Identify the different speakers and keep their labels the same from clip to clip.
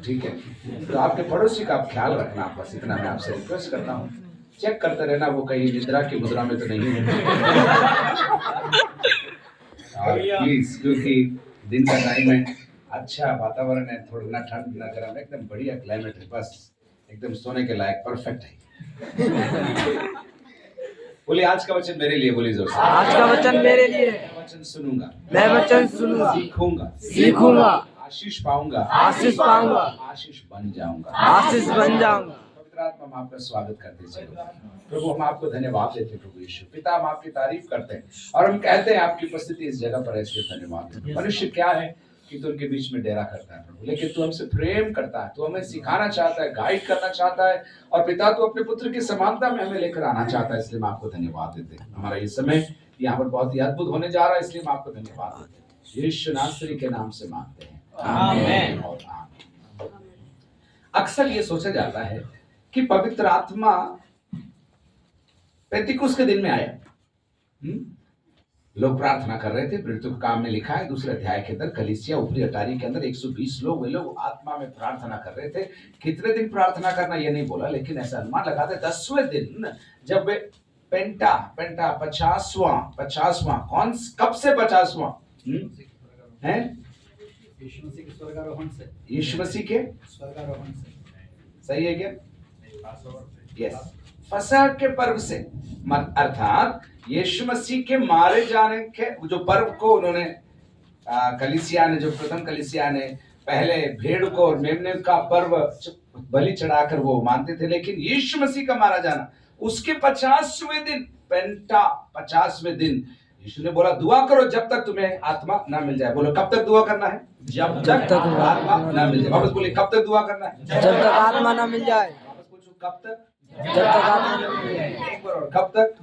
Speaker 1: ठीक है, तो आपके पड़ोसी का आप ख्याल रखना, बस इतना मैं आपसे रिक्वेस्ट करता हूँ। चेक करते रहना वो कहीं निद्रा की मुद्रा में तो नहीं है। प्लीज, क्योंकि दिन का टाइम है, अच्छा वातावरण है, थोड़ा ना ठंड ना गर्म, एकदम बढ़िया क्लाइमेट है, बस एकदम सोने के लायक परफेक्ट है। बोलिए आज का वचन मेरे लिए, बोलिए जोर से।
Speaker 2: आज का वचन मेरे लिए।
Speaker 1: मैं वचन सुनूंगा,
Speaker 2: मैं वचन सुनूंगा,
Speaker 1: सीखूंगा, आशीष पाऊंगा,
Speaker 2: आशीष पाऊंगा,
Speaker 1: आशीष बन जाऊंगा,
Speaker 2: आशीष बन जाऊंगा।
Speaker 1: पवित्र आत्मा, हम आपका स्वागत करते चलो प्रभु, हम आपको धन्यवाद देते हैं प्रभु यीशु। पिता, हम आपकी तारीफ करते हैं और हम कहते हैं आपकी उपस्थिति इस जगह पर है, इसलिए धन्यवाद। मनुष्य क्या है कि तू उनके बीच में डेरा करता है प्रभु, लेकिन तू हमसे प्रेम करता है, तू हमें सिखाना चाहता है, गाइड करना चाहता है, और पिता तू अपने पुत्र की समानता में हमें लेकर आना चाहता है, इसलिए हम आपको धन्यवाद देते हैं। हमारा ये समय यहाँ पर बहुत ही अद्भुत होने जा रहा है, इसलिए हम आपको धन्यवाद देते हैं। यीशु नासरी के नाम से मांगते हैं, आमीन और आमीन। अक्सर ये सोचा जाता है कि पवित्र आत्मा पेंतिकुस्त के दिन में आया। लोग प्रार्थना कर रहे थे, प्रेरितों के काम में लिखा है दूसरे अध्याय के अंदर, कलीसिया ऊपरी अटारी के अंदर 120 लोग, वे लोग आत्मा में प्रार्थना कर रहे थे। कितने दिन प्रार्थना करना ये नहीं बोला, लेकिन ऐसा अनुमान लगाते 10वें दिन जब वे पेंटा 50वां कौन, कब से 50वां है?
Speaker 3: यीशु मसीह के स्वर्गारोहण से।
Speaker 1: यीशु मसीह के
Speaker 3: स्वर्गारोहण से,
Speaker 1: सही है क्या? यस, फसह के पर्व से, अर्थात यीशु मसीह के मारे जाने के जो पर्व को उन्होंने कलीसिया ने, जो प्रथम कलीसिया ने पहले भेड़ को और मेमने का पर्व बलि चढ़ाकर वो मानते थे, लेकिन यीशु मसीह का मारा जाना उसके 50वें दिन, पेंटा 50वें दिन, यीशु ने बोला दुआ करो जब तक तुम्हें आत्मा ना मिल जाए। बोलो कब तक दुआ करना है? जब तक आत्मा ना मिल जाए। वापस बोलिए, कब तक दुआ करना है?
Speaker 2: जब तक आत्मा ना मिल जाए।
Speaker 1: वापस पूछो, कब तक?
Speaker 2: जब तक आत्मा ना मिल जाए।
Speaker 1: एक बार और, कब तक?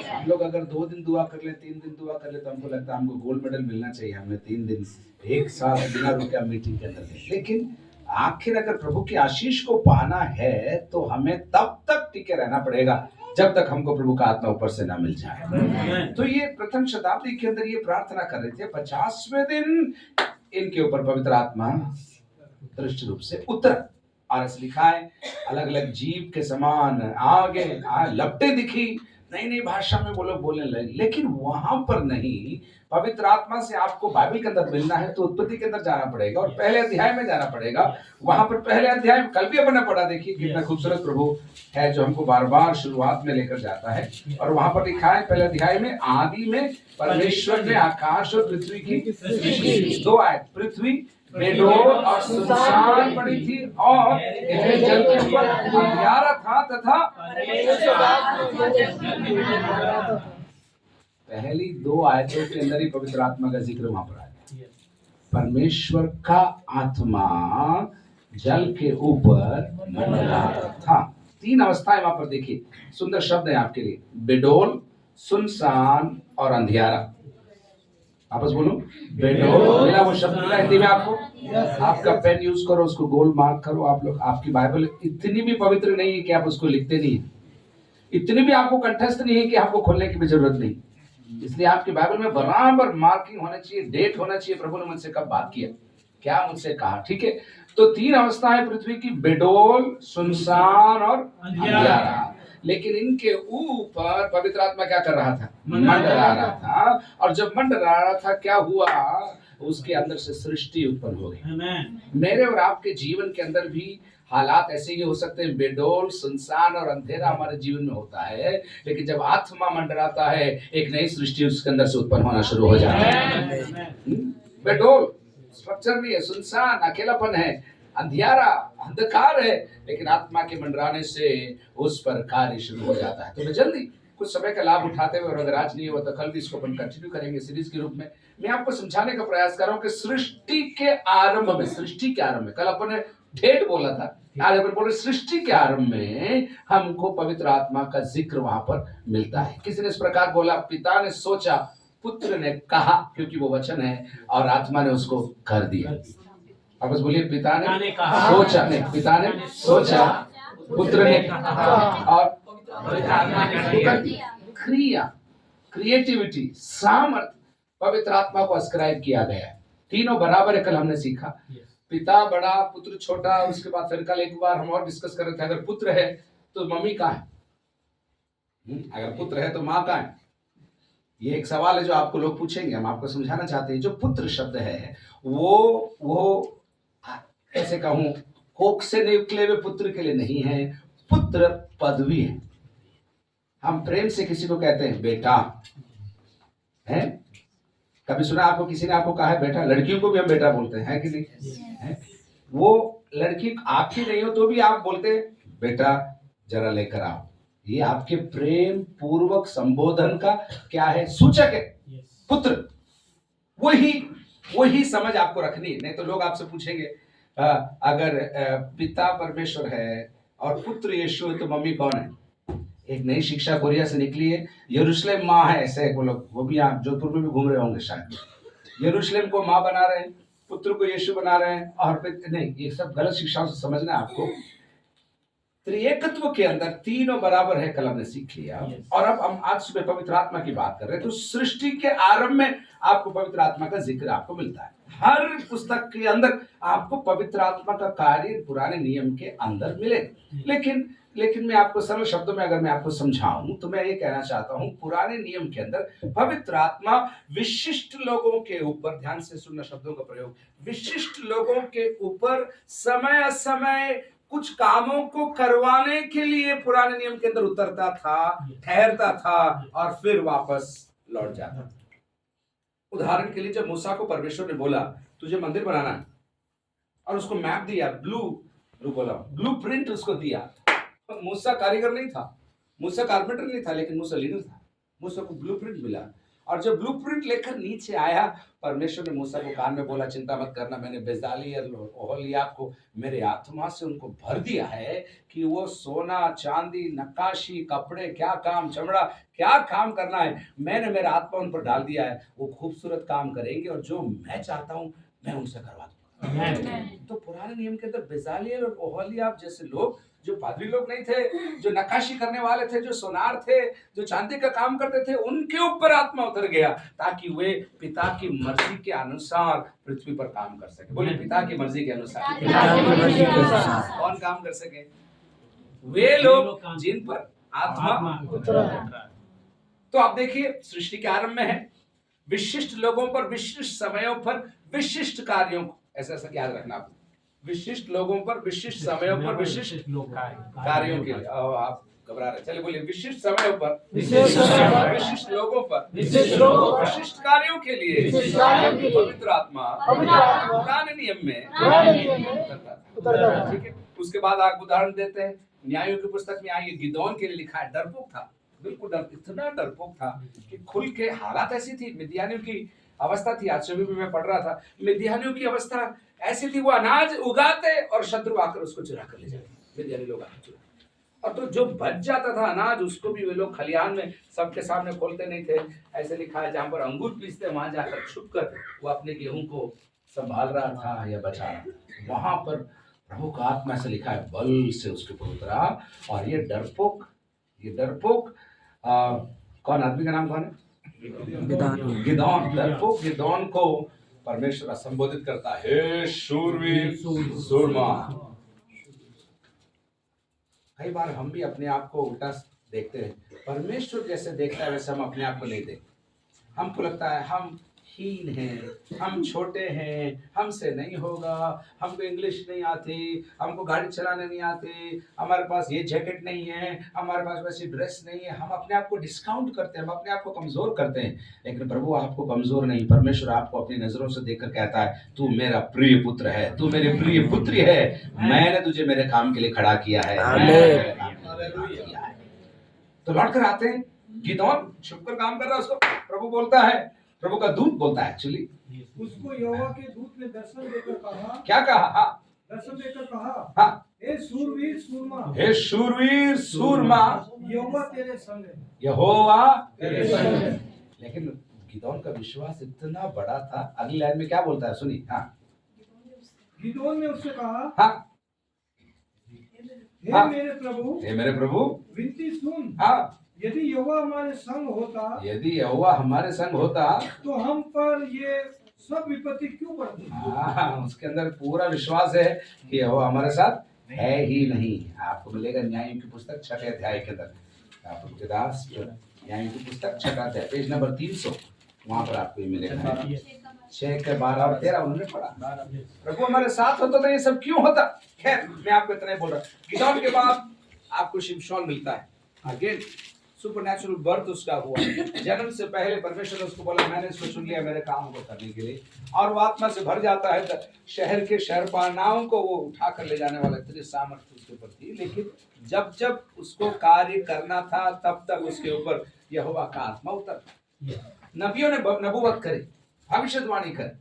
Speaker 1: हम लोग अगर 2 दिन दुआ कर ले, 3 दिन दुआ कर ले, तो हमको लगता है हमको गोल्ड मेडल मिलना चाहिए, हमने 3 दिन एक साथ बिना रुके मीटिंग के अंदर थे। लेकिन आखिर अगर प्रभु की आशीष को पाना है तो हमें तब तक टिके रहना पड़ेगा जब तक हमको प्रभु का आत्मा ऊपर से ना मिल जाए। तो ये प्रथम शताब्दी के अंदर ये प्रार्थना कर रहे थे, 50वें दिन इनके ऊपर पवित्र आत्मा दृष्ट रूप से उतर, और ऐसा लिखा है अलग अलग जीव के समान आगे लपटे दिखी, नई नई भाषा में वो लोग बोलने लगे। लेकिन वहां पर नहीं, पवित्र आत्मा से आपको बाइबल के अंदर मिलना है तो उत्पत्ति के अंदर जाना पड़ेगा और पहले अध्याय में जाना पड़ेगा। वहां पर पहले अध्याय में कल भी अपने पढ़ा, देखिए कितना खूबसूरत प्रभु है जो हमको बार बार शुरुआत में लेकर जाता है। और वहां पर लिखा है पहले अध्याय में, आदि में परमेश्वर ने आकाश और पृथ्वी की 2 आयत, पृथ्वी बेडोल और सुनसान पड़ी थी और गहरे जल के ऊपर अंधियारा था तथा पहली 2 आयतों के अंदर ही पवित्र आत्मा का जिक्र वहां पर आया। परमेश्वर का आत्मा जल के ऊपर मंडराता था। 3 अवस्थाएं वहां पर देखिए, सुंदर शब्द है आपके लिए, बेडोल, सुनसान और अंधियारा। आपस बोलो, बेडोल। मिला वो शब्द मिला हिंदी में आपको? आपका पेन यूज करो, उसको गोल मार्क करो। आप लोग, आपकी बाइबल इतनी भी पवित्र नहीं है कि आप उसको लिखते नहीं, इतनी भी आपको कंठस्थ नहीं है कि आपको खोलने की भी जरूरत नहीं, इसलिए आपकी बाइबल में बराबर मार्किंग होना चाहिए, डेट होना चाहिए, प्रभु ने मुझसे कब बात किया, क्या मुझसे कहा। ठीक है, तो 3 अवस्था है पृथ्वी की, बेडोल, सुनसान और अंधियारा। लेकिन इनके ऊपर पवित्र आत्मा क्या कर रहा था? मंडरा रहा था। और जब मंडरा रहा था क्या हुआ? उसके अंदर से सृष्टि उत्पन्न हो गई। मेरे और आपके जीवन के अंदर भी हालात ऐसे ही हो सकते हैं, बेडोल, सुनसान और अंधेरा हमारे जीवन में होता है, लेकिन जब आत्मा मंडराता है एक नई सृष्टि उसके अंदर से उत्पन्न होना शुरू हो जाता है। बेडोल स्ट्रक्चर भी है, सुनसान अकेलापन है, अंधियारा अंधकार है, लेकिन आत्मा के मंडराने से उस पर कार्य शुरू हो जाता है। तो मैं जल्दी कुछ समय का लाभ उठाते हुए, और अगर आज नहीं हुआ तो कल भी इसको अपन कंटिन्यू करेंगे सीरीज के रूप में। मैं आपको समझाने का प्रयास कर रहा हूं कि सृष्टि के आरंभ में, कल अपन ने डेट बोला था, आज अपन बोले सृष्टि के आरंभ में हमको पवित्र आत्मा का जिक्र वहां पर मिलता है। किसी ने इस प्रकार बोला, पिता ने सोचा, पुत्र ने कहा, क्योंकि वो वचन है, और आत्मा ने उसको कर दिया। आपस बोलिए, पिता ने सोचा, नहीं, पिता ने सोचा, पुत्र ने कहा, और क्रिया, क्रिएटिविटी, सामर्थ पवित्र आत्मा को अस्क्राइब किया गया है। तीनों बराबर है, कल हमने सीखा। पिता बड़ा पुत्र छोटा, उसके बाद फिर कल एक बार हम और डिस्कस कर रहे थे, अगर पुत्र है तो मम्मी कहाँ है? अगर पुत्र है तो माँ कहाँ है? ये एक सवाल है जो आपको लोग पूछेंगे, हम आपको समझाना चाहते हैं। जो पुत्र शब्द है वो कैसे कहूं, कोख से निकले हुए पुत्र के लिए नहीं है। पुत्र पदवी है। हम प्रेम से किसी को कहते हैं बेटा, है? कभी सुना आपको किसी ने आपको कहा है बेटा? लड़कियों को भी हम बेटा बोलते हैं, है कि नहीं? है? वो लड़की आपकी नहीं हो तो भी आप बोलते हैं बेटा जरा लेकर आओ। ये आपके प्रेम पूर्वक संबोधन का क्या है? सूचक है। पुत्र, वही समझ आपको रखनी है। नहीं तो लोग आपसे पूछेंगे अगर पिता परमेश्वर है और पुत्र यीशु है तो मम्मी कौन है? एक नई शिक्षा कोरिया से निकली है, यरूशलेम माँ है। ऐसे वो लोग, वो भी आप जोधपुर में भी घूम रहे होंगे शायद। यरूशलेम को माँ बना रहे हैं, पुत्र को यीशु बना रहे हैं, और नहीं, ये सब गलत शिक्षाओं से समझना है आपको। त्रिएकत्व के अंदर तीनों बराबर है, कल हमने सीख लिया। और अब हम आज सुबह पवित्र आत्मा की बात कर रहे हैं। तो सृष्टि के आरंभ में आपको पवित्र आत्मा का जिक्र आपको मिलता है। हर पुस्तक के अंदर आपको पवित्र आत्मा का कार्य पुराने नियम के अंदर मिलेगा। लेकिन मैं आपको सरल शब्दों में अगर मैं आपको समझाऊं तो मैं ये कहना चाहता हूं, पुराने नियम के अंदर पवित्र आत्मा विशिष्ट लोगों के ऊपर, ध्यान से सुनना शब्दों का प्रयोग, विशिष्ट लोगों के ऊपर समय समय कुछ कामों को करवाने के लिए पुराने नियम के अंदर उतरता था, ठहरता था और फिर वापस लौट जाता था। उदाहरण के लिए जब मूसा को परमेश्वर ने बोला तुझे मंदिर बनाना है, और उसको मैप दिया, ब्लू प्रिंट उसको दिया। मूसा कारीगर नहीं था, मूसा कारपेंटर नहीं था, लेकिन मूसा लीडर था। मूसा को ब्लूप्रिंट मिला, और जब ब्लूप्रिंट लेकर नीचे आया, परमेश्वर ने मूसा को कान में बोला चिंता मत करना, मैंने बेजालियल और ओहोलियाब को मेरे आत्मा से उनको भर दिया है कि वो सोना चांदी नक्काशी कपड़े क्या काम, चमड़ा क्या काम करना है, मैंने मेरा आत्मा उन पर डाल दिया है। वो खूबसूरत काम करेंगे और जो मैं चाहता हूं मैं उनसे करवा दूंगा। तो पुराने नियम के अंदर बेजालियल और ओहोलियाब जैसे लोग, जो पादरी लोग नहीं थे, जो नक्काशी करने वाले थे, जो सोनार थे, जो चांदी का काम करते थे, उनके ऊपर आत्मा उतर गया ताकि वे पिता की मर्जी के अनुसार पृथ्वी पर काम कर सके। बोले पिता की मर्जी के अनुसार कौन काम कर सके? वे लोग जिन पर आत्मा उतरा। तो आप देखिए, सृष्टि के आरंभ में है, विशिष्ट लोगों पर विशिष्ट समयों पर विशिष्ट कार्यों को, ऐसा याद रखना आप, विशिष्ट लोगों पर विशिष्ट समयों पर विशिष्ट कार्यों के लिए। आप घबरा रहे, चलिए बोलिए, विशिष्ट समयों पर विशिष्ट लोगों पर विशिष्ट कार्यों के लिए पवित्र आत्मा पुराने नियम में उतरता था। ठीक है, उसके बाद आप उदाहरण देते हैं, न्यायों की पुस्तक में आइए, गिदोन के लिए लिखा है, डरपोक था, बिल्कुल इतना डरपोक था कि खुल के, हालात ऐसी थी, मिद्यानियों की अवस्था थी। आज सुबह भी मैं पढ़ रहा था, मिद्यानियों की अवस्था ऐसी थी, वो अनाज उगाते और शत्रु आकर उसको चुरा कर ले जाते, मिद्यानी लोग आकर चुरा। और तो जो बच जाता था अनाज, उसको भी वे लोग खलिहान में सबके सामने खोलते नहीं थे। ऐसे लिखा है, जहां पर अंगूर पीसते वहां जाकर छुप कर वो अपने गेहूं को संभाल रहा था या बचा रहा था। वहां पर प्रभु का आत्मा से लिखा है, बल से उसके ऊपर उतरा। और ये डरपोक कौन आदमी का नाम कौन है? गिदोन। डरपोक गिदोन को परमेश्वर संबोधित करता है, हे शूरवीर सूरमा। कई बार हम भी अपने आप को उल्टा देखते हैं, परमेश्वर जैसे देखता है वैसे हम अपने आप को नहीं देखते। हमको लगता है हम हीन हैं, हम छोटे हैं, हमसे नहीं होगा, हमको इंग्लिश नहीं आती, हमको गाड़ी चलाने नहीं आती, हमारे पास ये जैकेट नहीं है, हमारे पास वैसी ड्रेस नहीं है। हम अपने आप को डिस्काउंट करते हैं, हम अपने आप को कमजोर करते हैं। लेकिन प्रभु आपको कमजोर नहीं, परमेश्वर आपको अपनी नजरों से देखकर कहता है, तू मेरा प्रिय पुत्र है, तू मेरी प्रिय पुत्री है, मैंने तुझे मेरे काम के लिए खड़ा किया है। तो लौट कर आते हैं, गिदोन छुपकर काम कर रहा है, उसको प्रभु बोलता है, प्रभु का दूत बोलता है, एक्चुअली
Speaker 4: उसको यहोवा के दूत ने दर्शन देकर कहा,
Speaker 1: क्या कहा? हाँ,
Speaker 4: दर्शन देकर कहा,
Speaker 1: हाँ,
Speaker 4: हे शूरवीर सूरमा,
Speaker 1: हे शूरवीर सूरमा,
Speaker 4: यहोवा तेरे संग है,
Speaker 1: यहोवा तेरे संग है। लेकिन गिदोन का विश्वास इतना बड़ा था, अगली लाइन में क्या बोलता है, सुनिए। हाँ,
Speaker 4: गिदोन ने उससे कहा,
Speaker 1: हाँ,
Speaker 4: हे मेरे प्रभु,
Speaker 1: हे मेरे प्रभु,
Speaker 4: विनती सुन,
Speaker 1: हाँ,
Speaker 4: यदि यहोवा हमारे संग होता,
Speaker 1: यदि यहोवा हमारे संग होता,
Speaker 4: तो हम पर ये सब विपत्ति क्यों बढ़ती है?
Speaker 1: हाँ, उसके अंदर पूरा विश्वास है कि वो हमारे साथ है ही नहीं। आपको मिलेगा न्यायों की पुस्तक 6 अध्याय के अंदर, आप दास न्यायों की पुस्तक 6 अध्याय पेज नंबर 300, वहां पर आपको ये मिलेगा। 6 के 12 और 13 उन्होंने पढ़ा। प्रभु हमारे साथ होता तो ये सब क्यों होता। खैर मैं आपको इतना ही बोल रहा हूँ। गिदौन के बाद आपको शिमशोन मिलता है। अगेन सुपरनैचुरल बर्थ उसका हुआ। जन्म से पहले परमेश्वर ने उसको बोला मैंने इसको चुन लिया मेरे काम को करने के लिए, और वो आत्मा से भर जाता है तो शहर के शहरपानाओं को वो उठा कर ले जाने वाला इतनी सामर्थ्य उसके ऊपर थी। लेकिन जब जब उसको कार्य करना था तब तक उसके ऊपर यहोवा का आत्मा उतर। नबियों ने नबूवत करी, भविष्यवाणी कर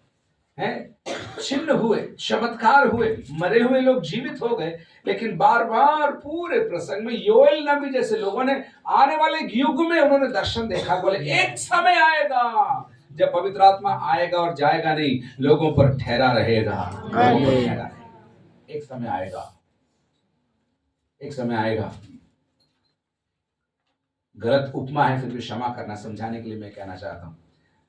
Speaker 1: हैं, चिन्ह हुए, चमत्कार हुए, मरे हुए लोग जीवित हो गए। लेकिन बार बार पूरे प्रसंग में योएल नबी जैसे लोगों ने आने वाले युग में उन्होंने दर्शन देखा। बोले एक समय आएगा जब पवित्र आत्मा आएगा और जाएगा नहीं, लोगों पर ठहरा रहेगा। एक समय आएगा, एक समय आएगा। गलत उपमा है फिर भी क्षमा करना, समझाने के लिए मैं कहना चाहता हूँ।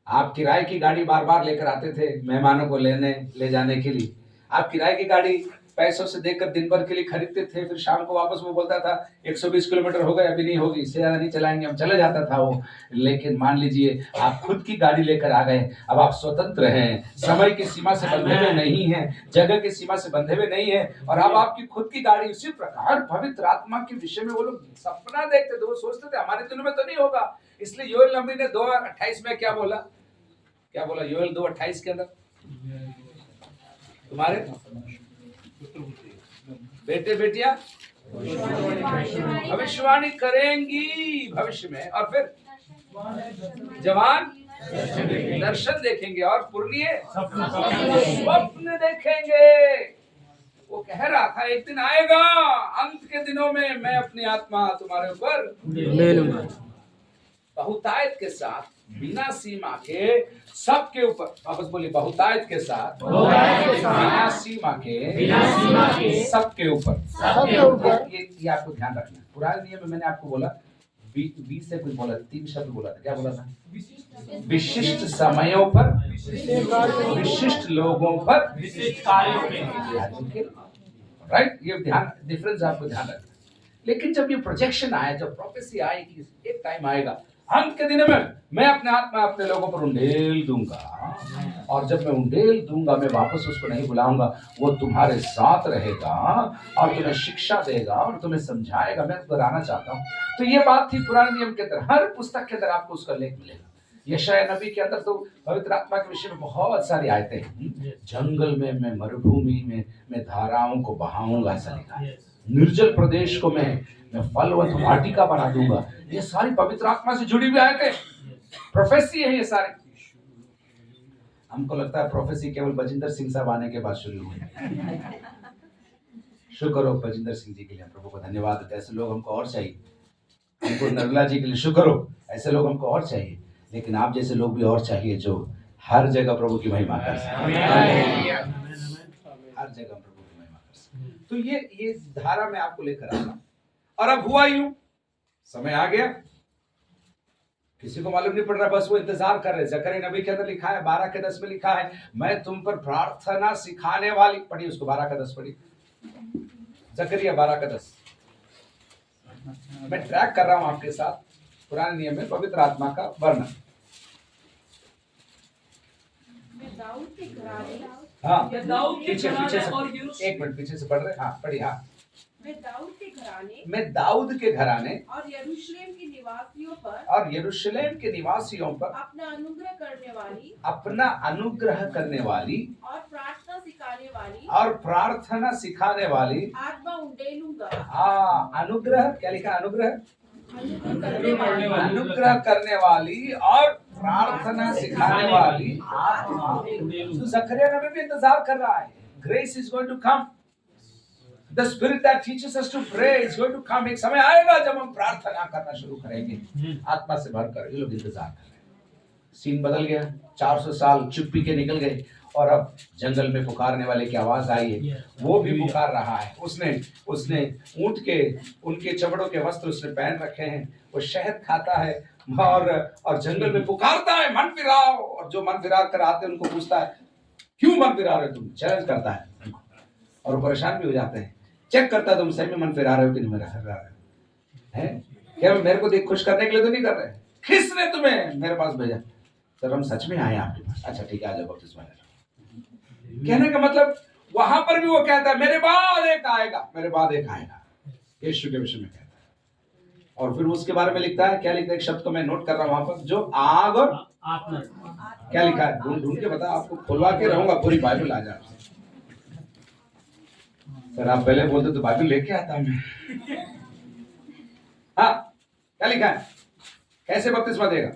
Speaker 1: आप किराए की गाड़ी बार बार लेकर आते थे मेहमानों को ले जाने के लिए। आप किराए की गाड़ी पैसों से देकर दिन भर के लिए खरीदते थे, फिर शाम को वापस वो बोलता था 120 किलोमीटर हो गए, अभी नहीं होगी, इससे ज्यादा नहीं चलाएंगे, हम चले जाता था वो। लेकिन मान लीजिए आप खुद की गाड़ी लेकर आ गए, अब आप स्वतंत्र हैं, समय की सीमा से बंधे हुए नहीं है, जगह की सीमा से बंधे हुए नहीं है, और अब आपकी खुद की गाड़ी। उसी प्रकार पवित्र आत्मा के विषय में वो लोग सपना देखते थे, वो सोचते थे हमारे दिनों में तो नहीं होगा। इसलिए योएल नबी ने 2:28 में क्या बोला योएल 2:28 के अंदर, तुम्हारे बेटे बेटियां भविष्यवाणी करेंगी भविष्य में, और फिर जवान दर्शन देखेंगे, और पुरनिये स्वप्न देखेंगे। वो कह रहा था एक दिन आएगा अंत के दिनों में मैं अपनी आत्मा तुम्हारे ऊपर बहुतायत के साथ, बिना सीमा के, सबके ऊपर। वापस बोलिए, बहुतायत के साथ, बिना सीमा के, सबके ऊपर। ये आपको ध्यान रखना है। पुराने नियम में मैंने आपको बोला 20 से कुछ बोला, 3 शब्द बोला था। क्या बोला था? विशिष्ट समयों पर, विशिष्ट लोगों पर, विशिष्ट कार्यों के। राइट, ये ध्यान डिफरेंस आपको ध्यान रखना। लेकिन जब ये प्रोजेक्शन आया, जब प्रोफेसी आई कि एक टाइम आएगा अंत के दिन में मैं अपने आत्मा अपने लोगों पर उंडेल दूंगा, और जब मैं उंडेल दूंगा मैं वापस उसको नहीं बुलाऊंगा, वो तुम्हारे साथ रहेगा और तुम्हें शिक्षा देगा और तुम्हें समझाएगा। मैं दोहराना चाहता हूँ। तो ये बात थी पुराने नियम के अंदर, हर पुस्तक के अंदर आपको उसका लेख मिलेगा। यशायाह नबी के अंदर तो पवित्र आत्मा के विषय में बहुत सारी आयतें हैं। जंगल में मैं, मरुभूमि में मैं धाराओं को बहाऊंगा, ऐसा लिखा है। निर्जल प्रदेश को मैं फलवत वाटिका बना दूंगा। ये सारी पवित्र आत्मा से जुड़ी हुई आयतें, प्रोफेसी है ये सारे। हमको लगता है प्रोफेसी केवल बजिंदर सिंह साहब आने के बाद शुरू हुई। शुक्र हो बजिंदर सिंह जी के लिए, प्रभु को धन्यवाद देते। ऐसे लोग हमको और चाहिए। हमको निर्मला जी के लिए शुक्र हो, ऐसे लोग हमको और चाहिए। लेकिन आप जैसे लोग भी और चाहिए जो हर जगह प्रभु की महिमा कर सके, हर जगह प्रभु की महिमा कर सके। तो ये धारा में आपको लेकर आना। और अब हुआ यूं, समय आ गया, किसी को मालूम नहीं पड़ रहा, बस वो इंतजार कर रहे। जकरिया नबी के अंदर लिखा है 12 के 10 में लिखा है, मैं तुम पर प्रार्थना सिखाने वाली, पढ़ी उसको 12 का 10 पढ़ी, जकरिया 12 का 10। मैं ट्रैक कर रहा हूं आपके साथ पुराने नियम में पवित्र आत्मा का वर्णन। हाँ, पीछे से एक मिनट पीछे से पढ़ रहे। हाँ पढ़ी। हाँ, मैं दाऊद के घराने
Speaker 5: और यरूशलेम के
Speaker 1: निवासियों पर
Speaker 5: अपना
Speaker 1: अनुग्रह करने वाली
Speaker 5: और प्रार्थना सिखाने वाली आत्मा उंडेलूंगा।
Speaker 1: अनुग्रह क्या लिखा? अनुग्रह करने वाली और प्रार्थना सिखाने वाली आत्मा। तो जकरिया नबी भी इंतजार कर रहा है। Grace is going to come, The spirit that teaches us to pray is going to come। एक समय आएगा जब हम प्रार्थना करना शुरू करेंगे आत्मा से भरकर। ये लोग इंतजार कर रहे हैं। सीन बदल गया, 400 साल चुप्पी के निकल गए, और अब जंगल में पुकारने वाले की आवाज आई है। वो भी पुकार रहा है। उसने ऊंट के उनके चमड़ों के वस्त्र उसने पहन रखे हैं। वो शहद खाता है और जंगल में पुकारता है मन फिराओ, और जो मन फिरा कर आते हैं उनको पूछता है क्यों मन फिरा रहे हो तुम, चैलेंज करता है और वो परेशान भी हो जाते हैं, चेक करता है तुम सही में मन फिरा रहे हो कि नहीं फिरा रहे हैं, क्या मेरे को देख खुश करने के लिए तो नहीं कर रहे, किसने तुम्हें मेरे पास भेजा, सर हम सच में आए आपके पास, अच्छा ठीक है आ जाओ बपतिस्मा ले लो। कहने का मतलब वहां पर भी वो कहता है मेरे बाद एक आएगा, मेरे बाद एक आएगा, यीशु के विषय में कहता है। और फिर उसके बारे में लिखता है, क्या लिखता है, एक शब्द को मैं नोट कर रहा हूं वहां पर, जो आग और
Speaker 3: आत्मा।
Speaker 1: क्या लिखा है, ढूंढ के बता, आपको खुलवा के रहूंगा, पूरी बाइबल आ जाए। सर आप पहले बोलते तो बाइबल लेके आता मैं। हाँ क्या लिखा है, कैसे बपतिस्मा देगा,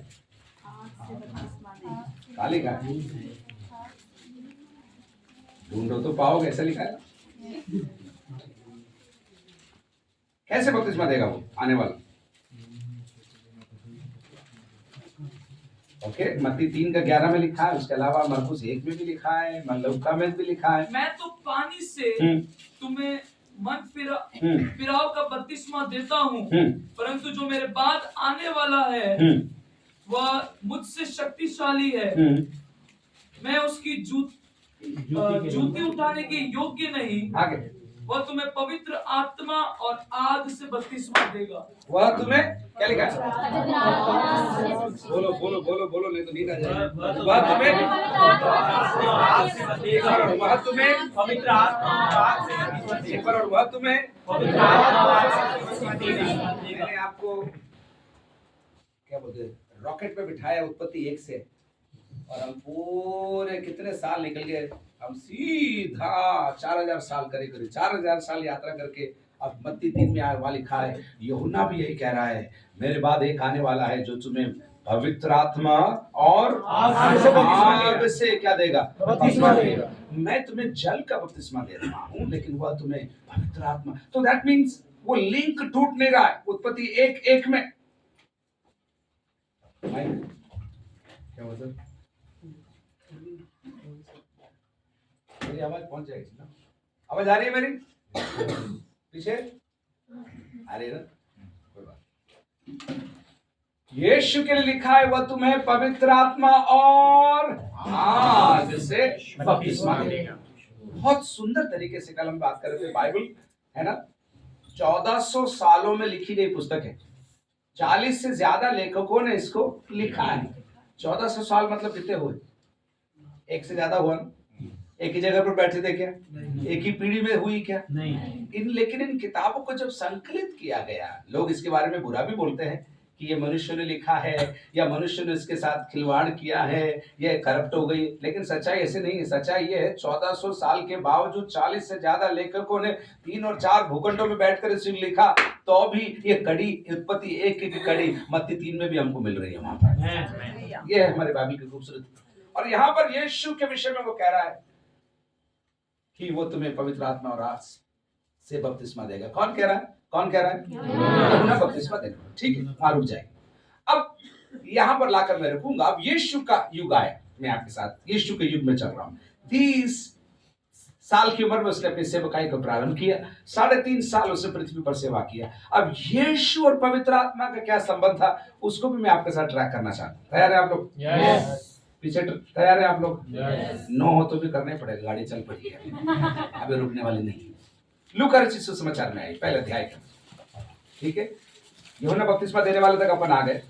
Speaker 1: क्या लिखा है, ढूंढो तो पाओगे, ऐसा लिखा है, कैसे बपतिस्मा देगा वो आने वाला। ओके, मत्ती 3:11 में लिखा है, उसके अलावा मरकुस 1 में भी लिखा है, लूका में भी लिखा है।
Speaker 6: मैं तो पानी से तुम्हें मन फिराव का बपतिस्मा देता हूँ, परंतु जो मेरे बाद आने वाला है वह मुझसे शक्तिशाली है, मैं उसकी जूती उठाने के योग्य नहीं।
Speaker 1: आगे
Speaker 6: वह तुम्हें पवित्र आत्मा और आग से बपतिस्मा देगा।
Speaker 1: वह तुम्हें क्या लिखा है, बोलो बोलो बोलो बोलो, नहीं तो नींद आ जाएगी। वह तुम्हें वह तुम्हें
Speaker 6: पवित्र आत्मा
Speaker 1: एक बार, और वह तुम्हें मैंने आपको क्या बोलते हैं, रॉकेट पे बिठाया उत्पत्ति 1 से, और हम पूरे कितने साल निकल गए, हम सीधा 4000 साल करीब 4000 साल यात्रा करके अब मत्ती 3 में वहां लिखा है, यूहन्ना भी यही कह रहा है, मेरे बाद एक आने वाला है जो तुम्हें पवित्र आत्मा और आग से क्या देगा, बपतिस्मा देगा। मैं तुम्हें जल का बपतिस्मा दे रहा हूँ, लेकिन वह तुम्हें पवित्र आत्मा, तो दैट मीन्स वो लिंक टूट नहीं रहा है। उत्पत्ति 1:1 में क्या बोलते, मेरी आवाज पहुंच जाएगी ना, आवाज आ रही है मेरी पीछे आ रही है ना, कोई बात। यीशु के लिए लिखा है वह तुम्हें पवित्र आत्मा और आग से बपतिस्मा देगा। बहुत सुंदर तरीके से कल हम बात कर रहे थे, बाइबल है ना 1400 सालों में लिखी गई पुस्तक है, 40 से ज्यादा लेखकों ने इसको लिखा है। 1400 साल मतलब कितने हुए, एक से ज्यादा हुआ ना, एक ही जगह पर बैठे थे क्या, एक ही पीढ़ी में हुई क्या, नहीं। लेकिन इन किताबों को जब संकलित किया गया, लोग इसके बारे में बुरा भी बोलते हैं कि ये मनुष्य ने लिखा है या मनुष्य ने इसके साथ खिलवाड़ किया है, ये करप्ट हो गई, लेकिन सच्चाई ऐसे नहीं है। सच्चाई ये है 1400 साल के बावजूद 40 से ज्यादा लेखकों ने 3 और 4 भूखंडों में बैठकर इसे लिखा, तो भी ये कड़ी उत्पत्ति 1 की कड़ी मत्ती 3 में भी हमको मिल रही है वहां पर। ये है हमारे बाइबल की खूबसूरती। और यहाँ पर यीशु के विषय में वो कह रहा है कि वो तुम्हें पवित्र आत्मा और आग से बपतिस्मा देगा। कौन कह रहा है, कौन कह रहा है, यूहन्ना बपतिस्मा देगा। ठीक है, वहां रुक जाएगी। अब यहां पर लाकर मैं रखूंगा, अब यीशु का युग आया, मैं आपके साथ यीशु के युग में चल रहा हूं। 30 साल की उम्र में उसने अपनी सेवकाई को प्रारंभ किया, 3.5 साल उसने पृथ्वी पर सेवा किया। अब यीशु और पवित्र आत्मा का क्या संबंध था, उसको भी मैं आपके साथ ट्रैक करना चाहता हूं। तैयार है आप लोग? पीछे तैयार है आप लोग? नो हो तो भी करना ही पड़ेगा, गाड़ी चल पड़ी है, अभी रुकने वाली नहीं। लूका रचित सुसमाचार में आई, पहले अध्याय का, ठीक है, यूहन्ना बपतिस्मा देने वाले तक अपन आ गए।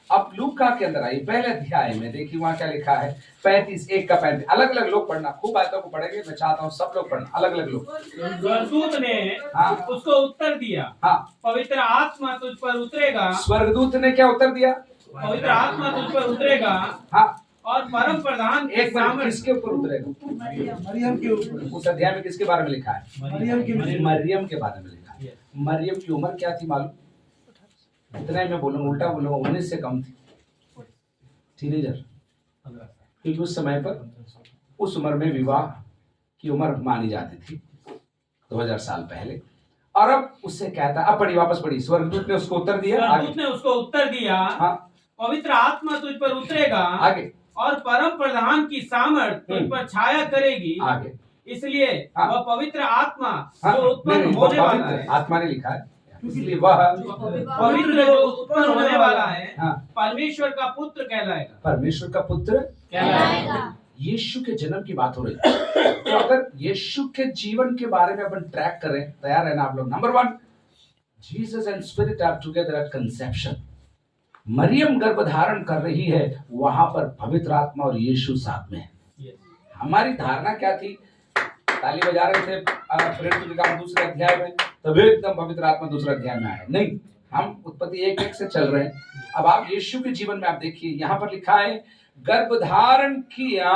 Speaker 1: अब लूका के अंदर आई पहले अध्याय में, देखिए वहां क्या लिखा है, 35 का 35। अलग अलग लोग पढ़ना, खूब आयतों को पढ़ेंगे, मैं चाहता हूँ सब लोग पढ़ना, अलग अलग लोग।
Speaker 7: स्वर्गदूत ने उसको उत्तर दिया,
Speaker 1: हाँ,
Speaker 7: पवित्र आत्मा तुझ पर उतरेगा।
Speaker 1: स्वर्गदूत ने क्या उत्तर दिया,
Speaker 7: पवित्र आत्मा तुझ पर उतरेगा,
Speaker 1: हाँ,
Speaker 7: और परम प्रधान
Speaker 1: एक मिनट, किसके ऊपर उतरेगा,
Speaker 4: मरियम के ऊपर।
Speaker 1: उस अध्याय में किसके बारे में लिखा है,
Speaker 4: मरियम के
Speaker 1: मरियम के बारे में लिखा है। मरियम की उम्र क्या थी मालूम, इतना ही मैं बोलूंगा, उल्टा बोलूंगा, 19 से कम थी, टीनेजर, क्योंकि उस समय पर उस उम्र में विवाह की उम्र मानी जाती थी 2000 साल पहले। और अब उससे कहता, अब पढ़ी, वापस पढ़ी, स्वर्गदूत ने उसको उत्तर दिया,
Speaker 7: स्वर्गदूत ने उसको उत्तर दिया,
Speaker 1: हाँ,
Speaker 7: पवित्र आत्मा तुझ पर उतरेगा,
Speaker 1: आगे,
Speaker 7: और परम प्रधान की सामर्थ तुझ पर छाया करेगी,
Speaker 1: आगे,
Speaker 7: इसलिए
Speaker 1: हाँ,
Speaker 7: वह पवित्र आत्मा
Speaker 1: हाँ,
Speaker 7: जो उत्पन्न होने वाला है।
Speaker 1: आत्मा ने लिखा है, इसलिए वह
Speaker 7: पवित्र जो उत्पन्न होने वाला है
Speaker 1: हाँ
Speaker 7: परमेश्वर का पुत्र कहलाएगा।
Speaker 1: परमेश्वर का पुत्र
Speaker 7: कहलाएगा।
Speaker 1: यीशु के जन्म की बात हो रही है। तो अगर यीशु के जीवन के बारे में अपन ट्रैक करें, तैयार है ना आप लोग? Number 1, Jesus and spirit are together at conception. मरियम गर्भधारण कर रही है, वहां पर पवित्र आत्मा और यीशु साथ में है। हमारी धारणा क्या थी? ताली बजा रहे थे प्रेरितों के काम दूसरे अध्याय में, तब एकदम पवित्र आत्मा दूसरे अध्याय में आया। नहीं, हम उत्पत्ति 1:1 से चल रहे हैं। अब आप यीशु के जीवन में आप देखिए, यहाँ पर लिखा है गर्भधारण किया,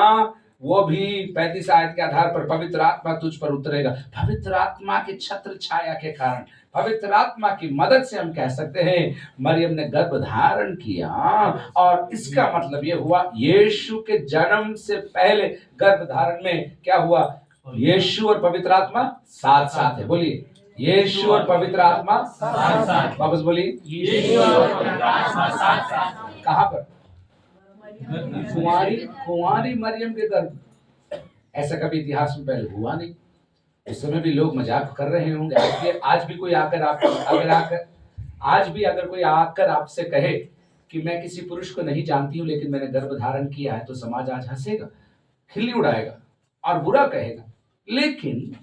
Speaker 1: वो भी 35 आयत के आधार पर पवित्र आत्मा तुझ पर उतरेगा। पवित्र आत्मा की छत्र छाया के कारण, पवित्र आत्मा की मदद से हम कह सकते हैं मरियम ने गर्भधारण किया। और इसका मतलब ये हुआ यीशु के जन्म से पहले गर्भधारण में क्या हुआ? यीशु और पवित्र आत्मा साथ साथ है। बोलिए यीशु और पवित्र आत्मा साथ साथ। वापस बोलिए
Speaker 7: यीशु और पवित्र आत्मा साथ साथ।
Speaker 1: कहां पर? कुंवारी मरियम के गर्भ। ऐसा कभी इतिहास में पहले हुआ नहीं। उस समय भी लोग मजाक कर रहे होंगे। आज भी कोई आकर अगर कोई आकर आपसे कहे कि मैं किसी पुरुष को नहीं जानती हूं लेकिन मैंने गर्भधारण किया है, तो समाज आज हंसेगा, खिल्ली उड़ाएगा और बुरा कहेगा। लेकिन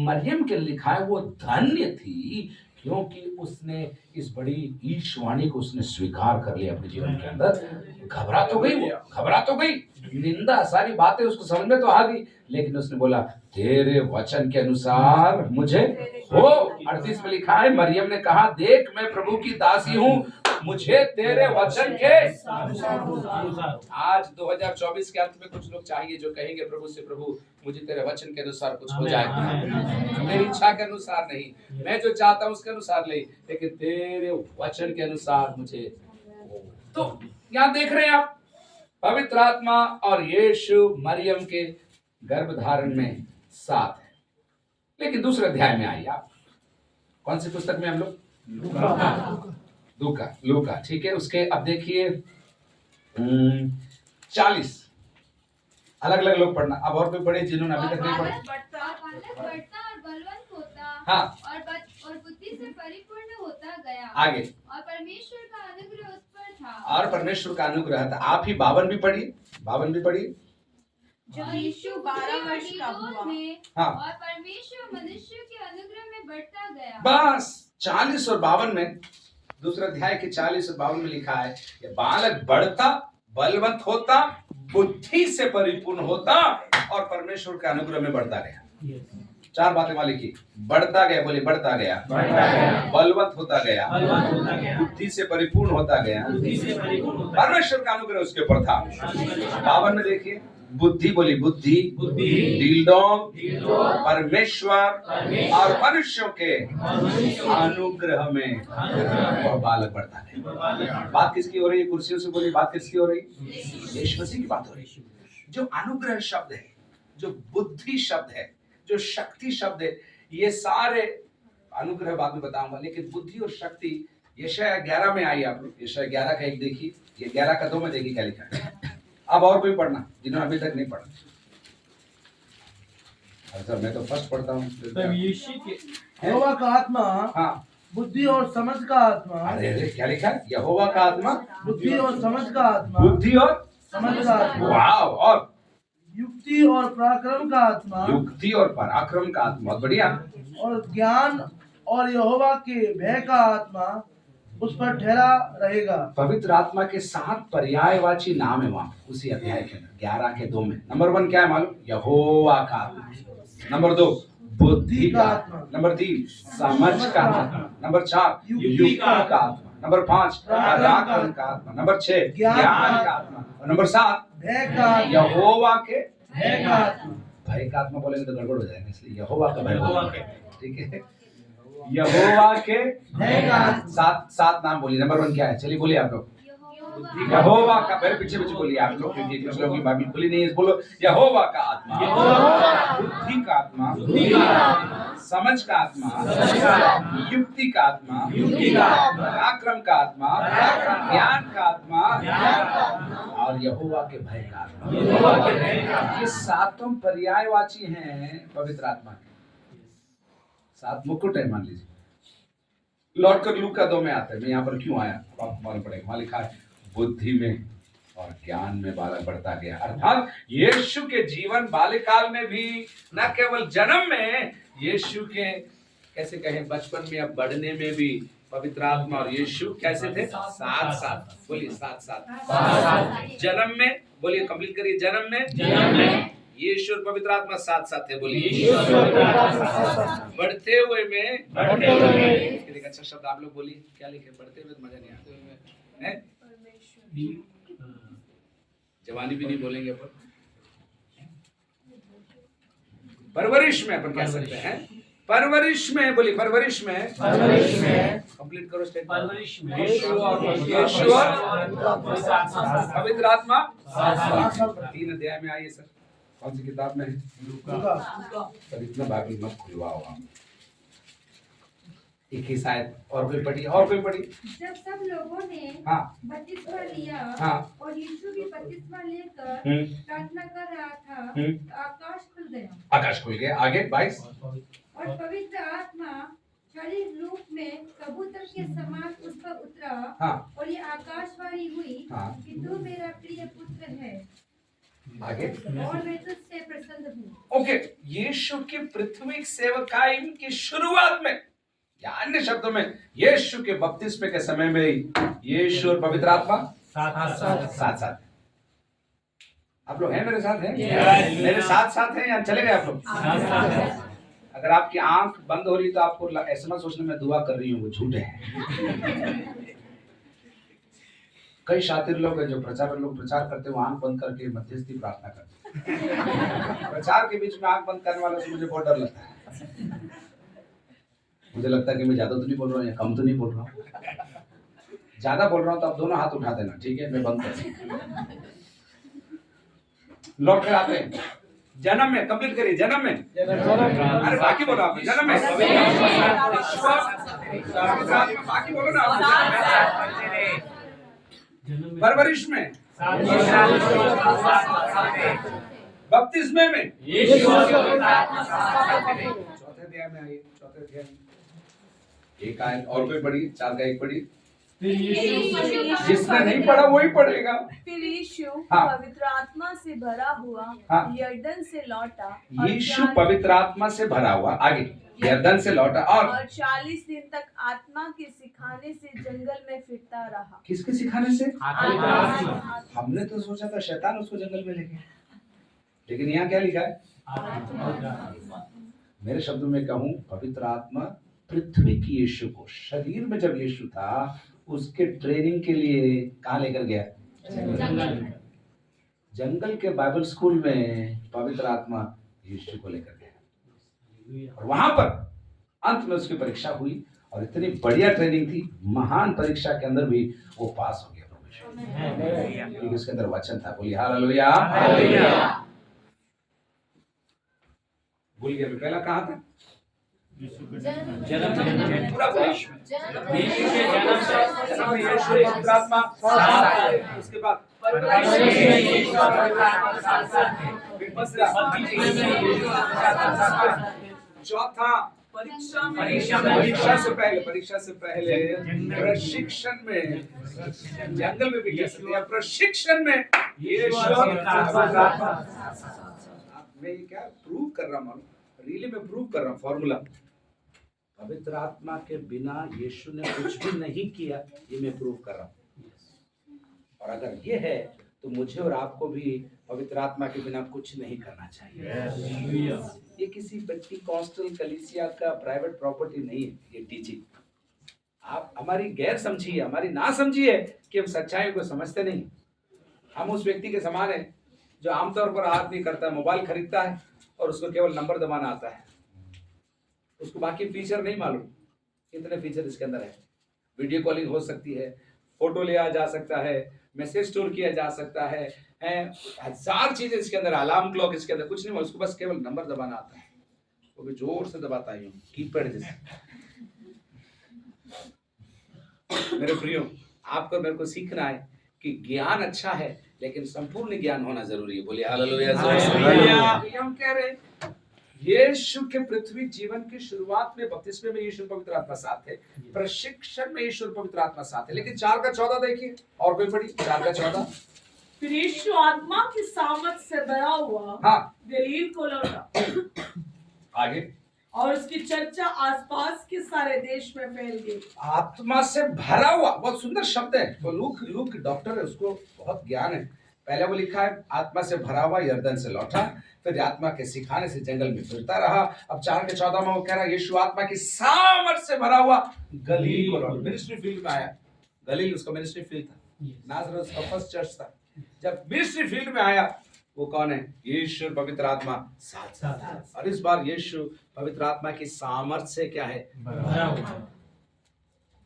Speaker 1: मरियम के लिखा है वो धन्य थी क्योंकि उसने इस बड़ी ईशवाणी को उसने स्वीकार कर लिया अपने जीवन के अंदर। घबरा तो गई, निंदा सारी बातें उसको समझ में तो आ गई, लेकिन उसने बोला तेरे वचन के अनुसार मुझे हो। 38 में लिखा है मरियम ने कहा देख मैं प्रभु की दासी हूँ, मुझे तेरे वचन के आज 2024 के अंत में कुछ लोग चाहिए जो कहेंगे प्रभु से, प्रभु मुझे तेरे वचन के अनुसार कुछ हो जाए, मेरी इच्छा के अनुसार नहीं, मैं जो चाहता हूं उसके अनुसार नहीं, लेकिन तेरे वचन के अनुसार मुझे। तो यहाँ देख रहे हैं आप पवित्र आत्मा और यीशु मरियम के गर्भधारण में साथ है। लेकिन दूसरे अध्याय में आइए आप, कौन सी पुस्तक में हम लोग? लूका, ठीक है। उसके अब देखिए 40 अलग अलग लोग पढ़ना। अब और कोई पढ़े जिन्होंने अभी तक नहीं पढ़ा।
Speaker 8: बढ़ता और बलवंत होता,
Speaker 1: हाँ।
Speaker 8: और बुद्धि से परिपूर्ण होता गया।
Speaker 1: आगे,
Speaker 8: और परमेश्वर का अनुग्रह उस पर था।
Speaker 1: और परमेश्वर का अनुग्रह था। आप ही 52 भी पढ़िए।
Speaker 5: जब यीशु 12 वर्ष का हुआ,
Speaker 1: हाँ।
Speaker 8: और परमेश्वर मनुष्य के अनुग्रह में बढ़ता गया।
Speaker 1: बस 40 और 52 में, दूसरा अध्याय के 40 और 52 में लिखा है ये बालक बढ़ता, बलवंत होता, बुद्धि से परिपूर्ण होता और परमेश्वर के अनुग्रह में बढ़ता गया। 4 बातें वहां लिखी। बढ़ता गया, बोले बढ़ता गया, बलवंत होता गया, बुद्धि से परिपूर्ण होता गया, परमेश्वर का अनुग्रह उसके ऊपर था। 52 में देखिए बुद्धि, बोली बुद्धि, डीलडोंग, परमेश्वर और मनुष्यों के अनुग्रह में वह बालक बढ़ता है। बात किसकी हो रही है? कुर्सियों से बोली, बात किसकी हो रही है? यीशु मसीह की बात हो रही है। जो अनुग्रह शब्द है, जो बुद्धि शब्द है, जो शक्ति शब्द है, ये सारे अनुग्रह बाद में बताऊंगा, लेकिन बुद्धि और शक्ति यशायाह 11 में आई। आप लोग यशायाह 11 का 1 देखिए, ये 11 का 2 में देखिए क्या लिखा है। अब और कोई पढ़ना जिन्होंने अभी तक नहीं पढ़ा। सर मैं तो फर्स्ट पढ़ता हूँ।
Speaker 4: यहोवा का आत्मा,
Speaker 1: हाँ,
Speaker 4: बुद्धि और समझ का आत्मा।
Speaker 1: अरे क्या लिखा है? यहोवा का आत्मा,
Speaker 4: बुद्धि और समझ का आत्मा।
Speaker 1: बुद्धि और
Speaker 4: समझ का आत्मा।
Speaker 1: वाव, और
Speaker 4: युक्ति और पराक्रम का आत्मा।
Speaker 1: युक्ति और पराक्रम का आत्मा, बहुत बढ़िया।
Speaker 4: और ज्ञान और यहोवा के भय का आत्मा उस पर ठहरा रहेगा।
Speaker 1: पवित्र आत्मा के 7 पर्यायवाची नाम है वहां उसी अध्याय के अंदर 11 के 2 में। नंबर 1 क्या है मालूम? यहोवा का आत्मा। नंबर 2 बुद्धि का आत्मा। नंबर 3 समझ का आत्मा। नंबर 4 युक्ति का आत्मा। नंबर 5 पराक्रम का आत्मा। नंबर 6 ज्ञान का आत्मा। और नंबर 7
Speaker 4: भय का,
Speaker 1: यहोवा के
Speaker 4: भय का आत्मा।
Speaker 1: भय का आत्मा बोलेंगे तो गड़बड़ हो जाएगा, इसलिए यहोवा का भय, ठीक है। यहोवा के
Speaker 4: भय का आत्मा।
Speaker 1: 7 नाम बोलिए। नंबर 1 क्या है? चलिए बोलिए आप लोग। यहोवा का, मेरे पीछे बोलिए आप लोग, क्योंकि कुछ लोगों की बाइबल खुली नहीं है। बोलो यहोवा का आत्मा, बुद्धि का आत्मा, समझ का आत्मा, युक्ति का आत्मा, पराक्रम का आत्मा, ज्ञान का आत्मा और यहोवा के भय का आत्मा। ये 7 पर्यायवाची हैं पवित्र आत्मा के। 7 मुकुट है मान लीजिए। लौट कर लूका 2 में आता है। मैं यहाँ पर क्यों आया, अब आपको मालूम पड़ेगा। वहां लिखा है बुद्धि में और ज्ञान में बालक बढ़ता गया। अर्थात यीशु के जीवन बाल्यकाल में भी, न केवल जन्म में, यीशु के कैसे कहें बचपन में, अब बढ़ने में भी पवित्र आत्मा और यीशु कैसे थे, साथ साथ। बोलिए साथ साथ। जन्म में, बोलिए कंप्लीट करिए, जन्म में यीशु और पवित्र आत्मा साथ साथ थे। बोलिए बढ़ते हुए में, अच्छा शब्द आप लोग बोलिए, क्या लिखे, बढ़ते हुए तो मजा नहीं आता है। जवानी भी नहीं बोलेंगे अपन, परवरिश में अपन कह सकते हैं, परवरिश में। बोलिए परवरिश में, कंप्लीट करो स्टेट। परवरिश में यीशु और पवित्र आत्मा 3 अध्याय में आइए सर। कौन सी किताब में है? सर इतना बाइबल मत खुलवाओ आप, एक ही शायद, और कोई पढ़ी, और कोई पढ़ी।
Speaker 8: जब सब लोगों ने
Speaker 1: हाँ
Speaker 8: बपतिस्मा लिया
Speaker 1: हाँ
Speaker 8: और यीशु भी बपतिस्मा लेकर प्रार्थना कर रहा था, तो आकाश खुल गया।
Speaker 1: आकाश खुल गया। आगे 22।
Speaker 8: और पवित्र आत्मा शारीरिक रूप में कबूतर के समान उस पर उतरा।
Speaker 1: हाँ।
Speaker 8: और ये आकाशवाणी हुई कि तू मेरा प्रिय पुत्र है,
Speaker 1: आगे
Speaker 8: और मैं तुझसे प्रसन्न हूँ।
Speaker 1: ओके, यीशु की पृथ्वी सेवकाई की शुरुआत में, या अन्य शब्दों में यीशु के बपतिस्मे के समय में ही यीशु और पवित्र आत्मा साथ साथ। आप लोग हैं मेरे साथ हैं? मेरे साथ साथ हैं या चले गए आप लोग? अगर आपकी आंख बंद हो रही तो आपको ऐसा मत सोचना मैं दुआ कर रही हूँ, वो झूठे हैं। कई शातिर लोग हैं जो प्रचार करते हुए आंख बंद करके मध्यस्थी प्रार्थना करते हैं। प्रचार के बीच में आंख बंद करने वाले से मुझे बहुत डर लगता है। मुझे लगता है कि मैं ज्यादा तो नहीं बोल रहा हूँ या कम तो नहीं बोल रहा हूँ। ज्यादा बोल रहा हूँ तो आप दोनों हाथ उठा देना, ठीक है? मैं बंद कर लौट कर आते हैं जन्म में, कंप्लीट करिए जन्म में। अरे बाकी बोलो आप, जन्म में बाकी बोलो ना। परवरिश में, बपतिस्मे में, चौथे अध्याय में आइए, चौथे अध्याय में एक आयत और कोई पढ़ी, 4 का 1 पढ़ी। जिसने नहीं पढ़ा वही पढ़ेगा।
Speaker 5: फिर यीशु
Speaker 1: हाँ।
Speaker 5: पवित्र आत्मा से भरा हुआ
Speaker 1: हाँ।
Speaker 5: यरदन से लौटा।
Speaker 1: यीशु पवित्र आत्मा से भरा हुआ, आगे यरदन से लौटा और
Speaker 5: 40 दिन तक आत्मा के सिखाने से जंगल में फिरता रहा।
Speaker 1: किसके सिखाने से?
Speaker 5: आत्मा।
Speaker 1: हमने तो सोचा था शैतान उसको जंगल में लेके, लेकिन यहाँ क्या लिखा है? मेरे शब्दों में कहूँ, पवित्र आत्मा पृथ्वी की यीशु को, शरीर में जब यीशु था उसके ट्रेनिंग के लिए कहाँ लेकर गया? जंगल के बाइबल स्कूल में पवित्र आत्मा यीशु को लेकर गया और वहां पर अंत में उसकी परीक्षा हुई और इतनी बढ़िया ट्रेनिंग थी, महान परीक्षा के अंदर भी वो पास हो गया परमेश्वर, क्योंकि उसके अंदर वचन था। बोलिए हालेलुया। भूल गया पहला कहाँ था? पूरा उसके बाद चौथा परीक्षा से पहले प्रशिक्षण में, जंगल में भी कह सकते हैं, प्रशिक्षण में ये मैं ये क्या प्रूव कर रहा हूँ, रियली मैं प्रूव कर रहा हूँ फॉर्मूला। पवित्र आत्मा के बिना यीशु ने कुछ भी नहीं किया, ये मैं प्रूव कर रहा हूँ। और अगर ये है तो मुझे और आपको भी पवित्र आत्मा के बिना कुछ नहीं करना चाहिए। ये किसी पेंटिकॉस्टल कलीसिया का प्राइवेट प्रॉपर्टी नहीं है, ये टीचिंग। आप हमारी गैर समझिए, हमारी ना समझिए कि हम सच्चाई को समझते नहीं। हम उस व्यक्ति के समान है जो आमतौर पर हाथ नहीं करता, मोबाइल खरीदता है और उसको केवल नंबर दबाना आता है, उसको बाकी फीचर नहीं मालूम। कितने फीचर इसके अंदर है? वीडियो कॉलिंग हो सकती है, फोटो लिया जा सकता है, मैसेज स्टोर किया जा सकता है, हजार चीजें इसके अंदर, अलार्म क्लॉक इसके अंदर, कुछ नहीं, उसको बस केवल नंबर दबाना आता है, वो भी जोर से दबाता ही हूँ, कीपैड जैसे। मेरे प्रियो, आपको मेरे को सीखना है कि ज्ञान अच्छा है लेकिन संपूर्ण ज्ञान होना जरूरी है। बोलिए हालेलुया। हम कह रहे यीशु के पृथ्वी जीवन की शुरुआत में बपतिस्मे में यीशु पवित्र आत्मा साथ है, प्रशिक्षण में यीशु पवित्र आत्मा साथ है। लेकिन 4:14 देखिए, और कोई पढ़ी 4:14।
Speaker 5: फिर यीशु आत्मा की सामर्थ से भरा हुआ
Speaker 1: हाँ
Speaker 5: गलील को लौटा
Speaker 1: आगे,
Speaker 5: और उसकी चर्चा आसपास के सारे देश में फैल गई।
Speaker 1: आत्मा से भरा हुआ, बहुत सुंदर शब्द है। वो लूक डॉक्टर है, उसको बहुत ज्ञान है। पहले वो लिखा है आत्मा से भरा हुआ यरदन से लौटा, फिर आत्मा के सिखाने से जंगल में फिरता रहा। अब 4:14 में वो कह रहा है यीशु आत्मा की सामर्थ से भरा हुआ गलील को लौटा। मिनिस्ट्री फील्ड में आया, गलील उसका मिनिस्ट्री फील्ड था, नाज़रेथ उसका फर्स्ट चर्च था। जब मिनिस्ट्री फील्ड में आया, वो कौन है? यीशु पवित्र आत्मा साथ। और इस बार यीशु पवित्र आत्मा की सामर्थ से क्या है? भरा हुआ।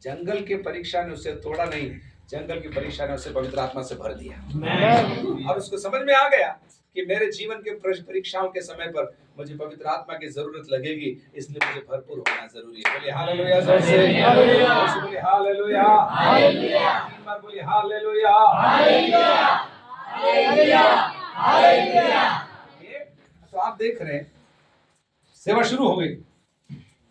Speaker 1: जंगल के परीक्षा ने उसे तोड़ा नहीं, जंगल की परीक्षा ने उसे पवित्र आत्मा से भर दिया। और उसको समझ में आ गया कि मेरे जीवन के परीक्षाओं के समय पर मुझे पवित्र आत्मा की जरूरत लगेगी, इसलिए मुझे भरपूर होना जरूरी है। बोलिए हालेलुया, जोर से बोलिए हालेलुया, हालेलुया, तीन बार बोलिए हालेलुया, हालेलुया, हालेलुया, हालेलुया। तो आप देख रहे हैं सेवा शुरू हो गई।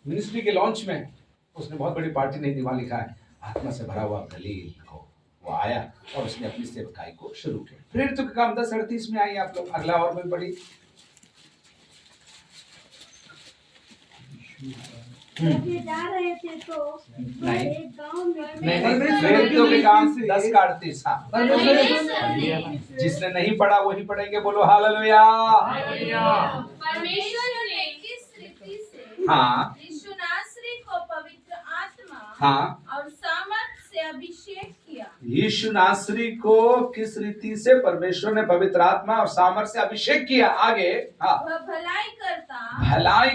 Speaker 1: मिनिस्ट्री के लॉन्च में उसने बहुत बड़ी पार्टी नहीं दी, वहां लिखा है आत्मा से भरा हुआ गलील को वो आया और उसने अपनी सेवकाई को शुरू किया। फिर तो काम 10:38 में आई आप लोग, अगला और भी पढ़ी।
Speaker 8: जब ये जा रहे थे तो
Speaker 1: नहीं।
Speaker 8: एक गांव में
Speaker 1: फिर तो के काम 10:38। जिसने नहीं पढ़ा वही पढ़ेंगे, बोलो हालेलुया।
Speaker 9: परमेश्वर ने किस रीति से
Speaker 1: हाँ
Speaker 9: यीशु नासरी को पवित्र आत्मा
Speaker 1: हाँ,
Speaker 9: और सामर्थ से अभिषेक किया।
Speaker 1: यीशु नासरी को किस रीति से परमेश्वर ने पवित्र आत्मा और सामर्थ से अभिषेक किया। आगे हाँ,
Speaker 9: वह
Speaker 1: भलाई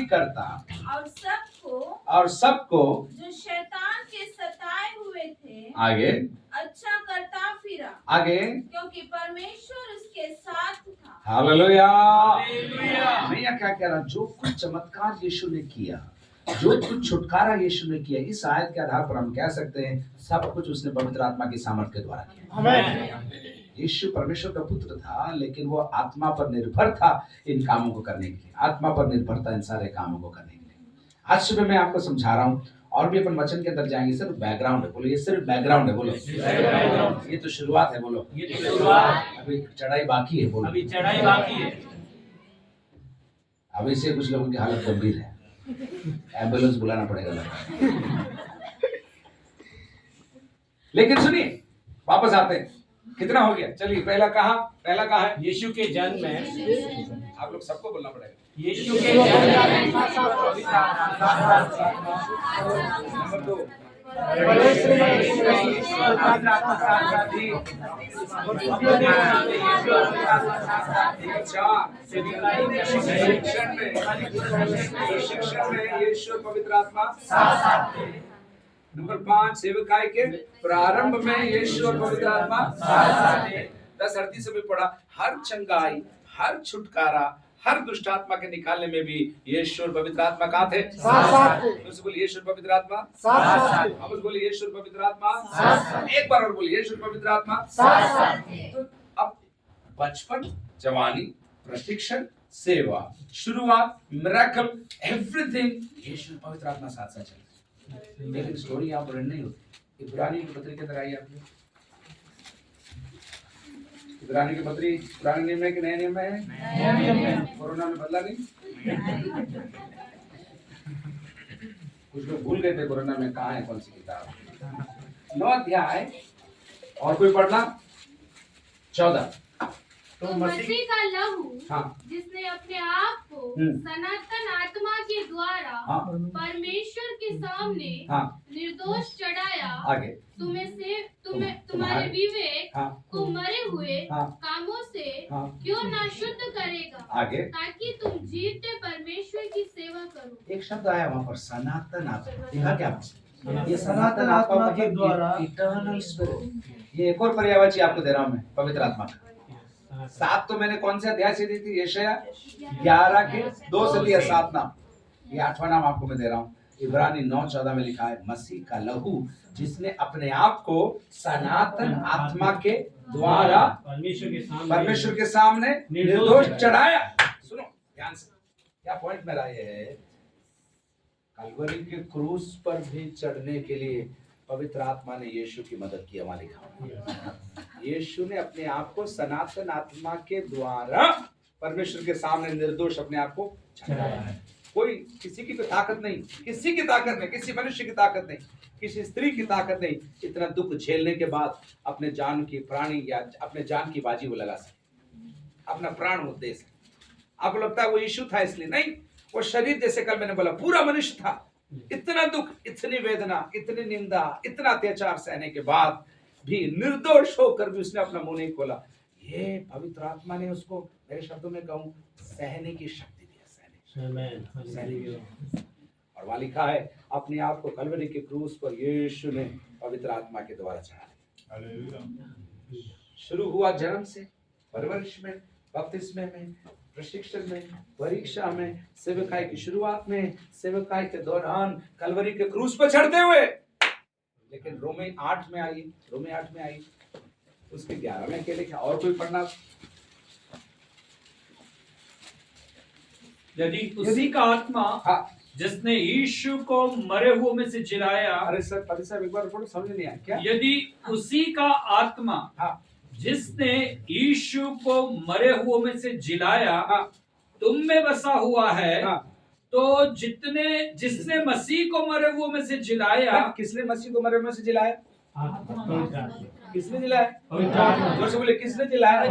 Speaker 1: करता और सबको
Speaker 9: जो शैतान के सताए हुए थे
Speaker 1: आगे
Speaker 9: अच्छा करता फिरा,
Speaker 1: आगे,
Speaker 9: क्योंकि परमेश्वर उसके साथ था।
Speaker 1: हालेलुया। भैया क्या कह रहा, जो कुछ चमत्कार यीशु ने किया, जो कुछ छुटकारा यीशु ने किया, इस आयत के आधार पर हम कह सकते हैं सब कुछ उसने पवित्र आत्मा की सामर्थ्य के द्वारा किया। यीशु परमेश्वर का पुत्र था, लेकिन वो आत्मा पर निर्भर था इन कामों को करने के लिए, आत्मा पर निर्भर था इन सारे कामों को करने के लिए। आज सुबह मैं आपको समझा रहा हूँ और भी अपन वचन के अंदर जाएंगे। सिर्फ बैकग्राउंड है, बोलो ये सिर्फ बैकग्राउंड है, बोलो ये तो शुरुआत है, बोलो ये तो शुरुआत, अभी चढ़ाई बाकी है, बोलो
Speaker 7: अभी चढ़ाई बाकी है।
Speaker 1: अभी से कुछ लोगों की हालत गंभीर है, एम्बुलेंस बुलाना पड़ेगा लगता। लेकिन सुनिए, वापस आते हैं। कितना हो गया? चलिए पहला कहाँ है?
Speaker 7: यीशु के जन्म में,
Speaker 1: आप लोग सबको बोलना पड़ेगा।
Speaker 7: यीशु के जन्म में
Speaker 1: नंबर 2 शिक्षण में यीशु पवित्र आत्मा। नंबर 5 सेवकाई के प्रारंभ में यीशु और पवित्र आत्मा। 10:38 में पढ़ा, हर चंगाई, हर छुटकारा, हर दुष्ट आत्मा के निकालने में भी यीशु और पवित्र आत्मा कहाँ थे? साथ। बोलिए यीशु और पवित्र आत्मा साथ। अब बोलिए यीशु और पवित्र आत्मा साथ। एक बार और बोलिए यीशु और पवित्र आत्मा साथ। तो अब बचपन, जवानी, प्रशिक्षण, सेवा, शुरुआत, मिरेकल, एवरीथिंग यीशु और पवित्र आत्मा साथ साथ चले। लेकिन स्टोरी यहाँ पर नहीं होती। इब्रानी की पत्री के अंदर आई आपने, इब्रानी की पत्री पुराने नियम में कि नए नियम में है? कोरोना में बदला नहीं? कुछ लोग भूल गए थे कोरोना में कहाँ है कौन सी किताब। 9 अध्याय और कोई पढ़ना 14।
Speaker 9: तो मसीह का लहू,
Speaker 1: हाँ,
Speaker 9: जिसने अपने आप को सनातन आत्मा के द्वारा
Speaker 1: हाँ,
Speaker 9: परमेश्वर के सामने
Speaker 1: हाँ,
Speaker 9: निर्दोष चढ़ाया,
Speaker 1: आगे
Speaker 9: तुम्हारे विवेक
Speaker 1: हाँ,
Speaker 9: को मरे हुए
Speaker 1: हाँ,
Speaker 9: कामों से
Speaker 1: हाँ,
Speaker 9: क्यों ना शुद्ध करेगा,
Speaker 1: आगे,
Speaker 9: ताकि तुम जीते परमेश्वर की सेवा करो।
Speaker 1: एक शब्द आया वहां पर, सनातन आत्मा। देखा क्या? ये
Speaker 4: सनातन आत्मा के द्वारा,
Speaker 1: इटर्नल स्पिरिट। ये एक और पर्यायवाची आपको दे रहा हूं मैं, पवित्र आत्मा का। 7 तो मैंने कौन से अध्याय से दी थी? यशाया 11 के 2 से लिया 7 नाम। ये 8वां नाम आपको मैं दे रहा हूँ। इब्रानी 9:14 में लिखा है, मसीह का लहू जिसने अपने आप को सनातन आत्मा के द्वारा परमेश्वर के सामने निर्दोष चढ़ाया। सुनो ध्यान से, क्या पॉइंट मेरा ये है, कलवरी के क्रूस पर भी चढ़ने के लिए पवित्र आत्मा ने यीशु की मदद की। हमारे लिखा यीशु ने अपने आप को सनातन आत्मा के द्वारा परमेश्वर के सामने निर्दोष अपने आप को चढ़ाया है। कोई किसी की कोई ताकत नहीं, किसी की ताकत नहीं, किसी मनुष्य की ताकत नहीं, किसी स्त्री की ताकत नहीं, इतना दुख झेलने के बाद अपने जान की प्राणी या अपने जान की बाजी वो लगा सके, अपना प्राण वो दे सके। आपको लगता है वो यीशु था इसलिए? नहीं, वो शरीर जैसे कल मैंने बोला पूरा मनुष्य था। इतना दुख, इतनी वेदना, इतनी निंदा, इतना अत्याचार सहने के बाद भी निर्दोष होकर भी उसने अपना मुंह नहीं खोला। ये पवित्र आत्मा ने उसको, मेरे शब्दों में कहूं, सहने की शक्ति दी, सहने। और वहां लिखा है अपने आप को कलवरी के क्रूस पर यीशु ने पवित्र आत्मा के द्वारा चढ़ाया। शुरू हुआ जन्म से, परवरिश में, बपतिस्मे में, प्रशिक्षण में, परीक्षा में, सेवकाई की शुरुआत में, सेवकाई के दौरान, कलवरी के क्रूस पर चढ़ते हुए। लेकिन रोमे 8 में आई, उसके 11 में के लिखा। और कोई पढ़ना?
Speaker 10: यदि उसी का आत्मा
Speaker 1: हाँ,
Speaker 10: जिसने यीशु को मरे हुए में से जिलाया,
Speaker 1: अरे सर पति साहब एक बार पढ़ो, समझ नहीं आया क्या?
Speaker 10: यदि उसी का आत्मा
Speaker 1: हाँ,
Speaker 10: जिसने यीशु को मरे हुए में से जिलाया
Speaker 1: हाँ,
Speaker 10: तुम में बसा हुआ है,
Speaker 1: हाँ।
Speaker 10: तो जिसने मसीह को मरे हुए में से जिलाया,
Speaker 1: किसने मसीह को मरे में से जिलाया? किसने जिलाया? जोर से बोले, किसने जिलाया?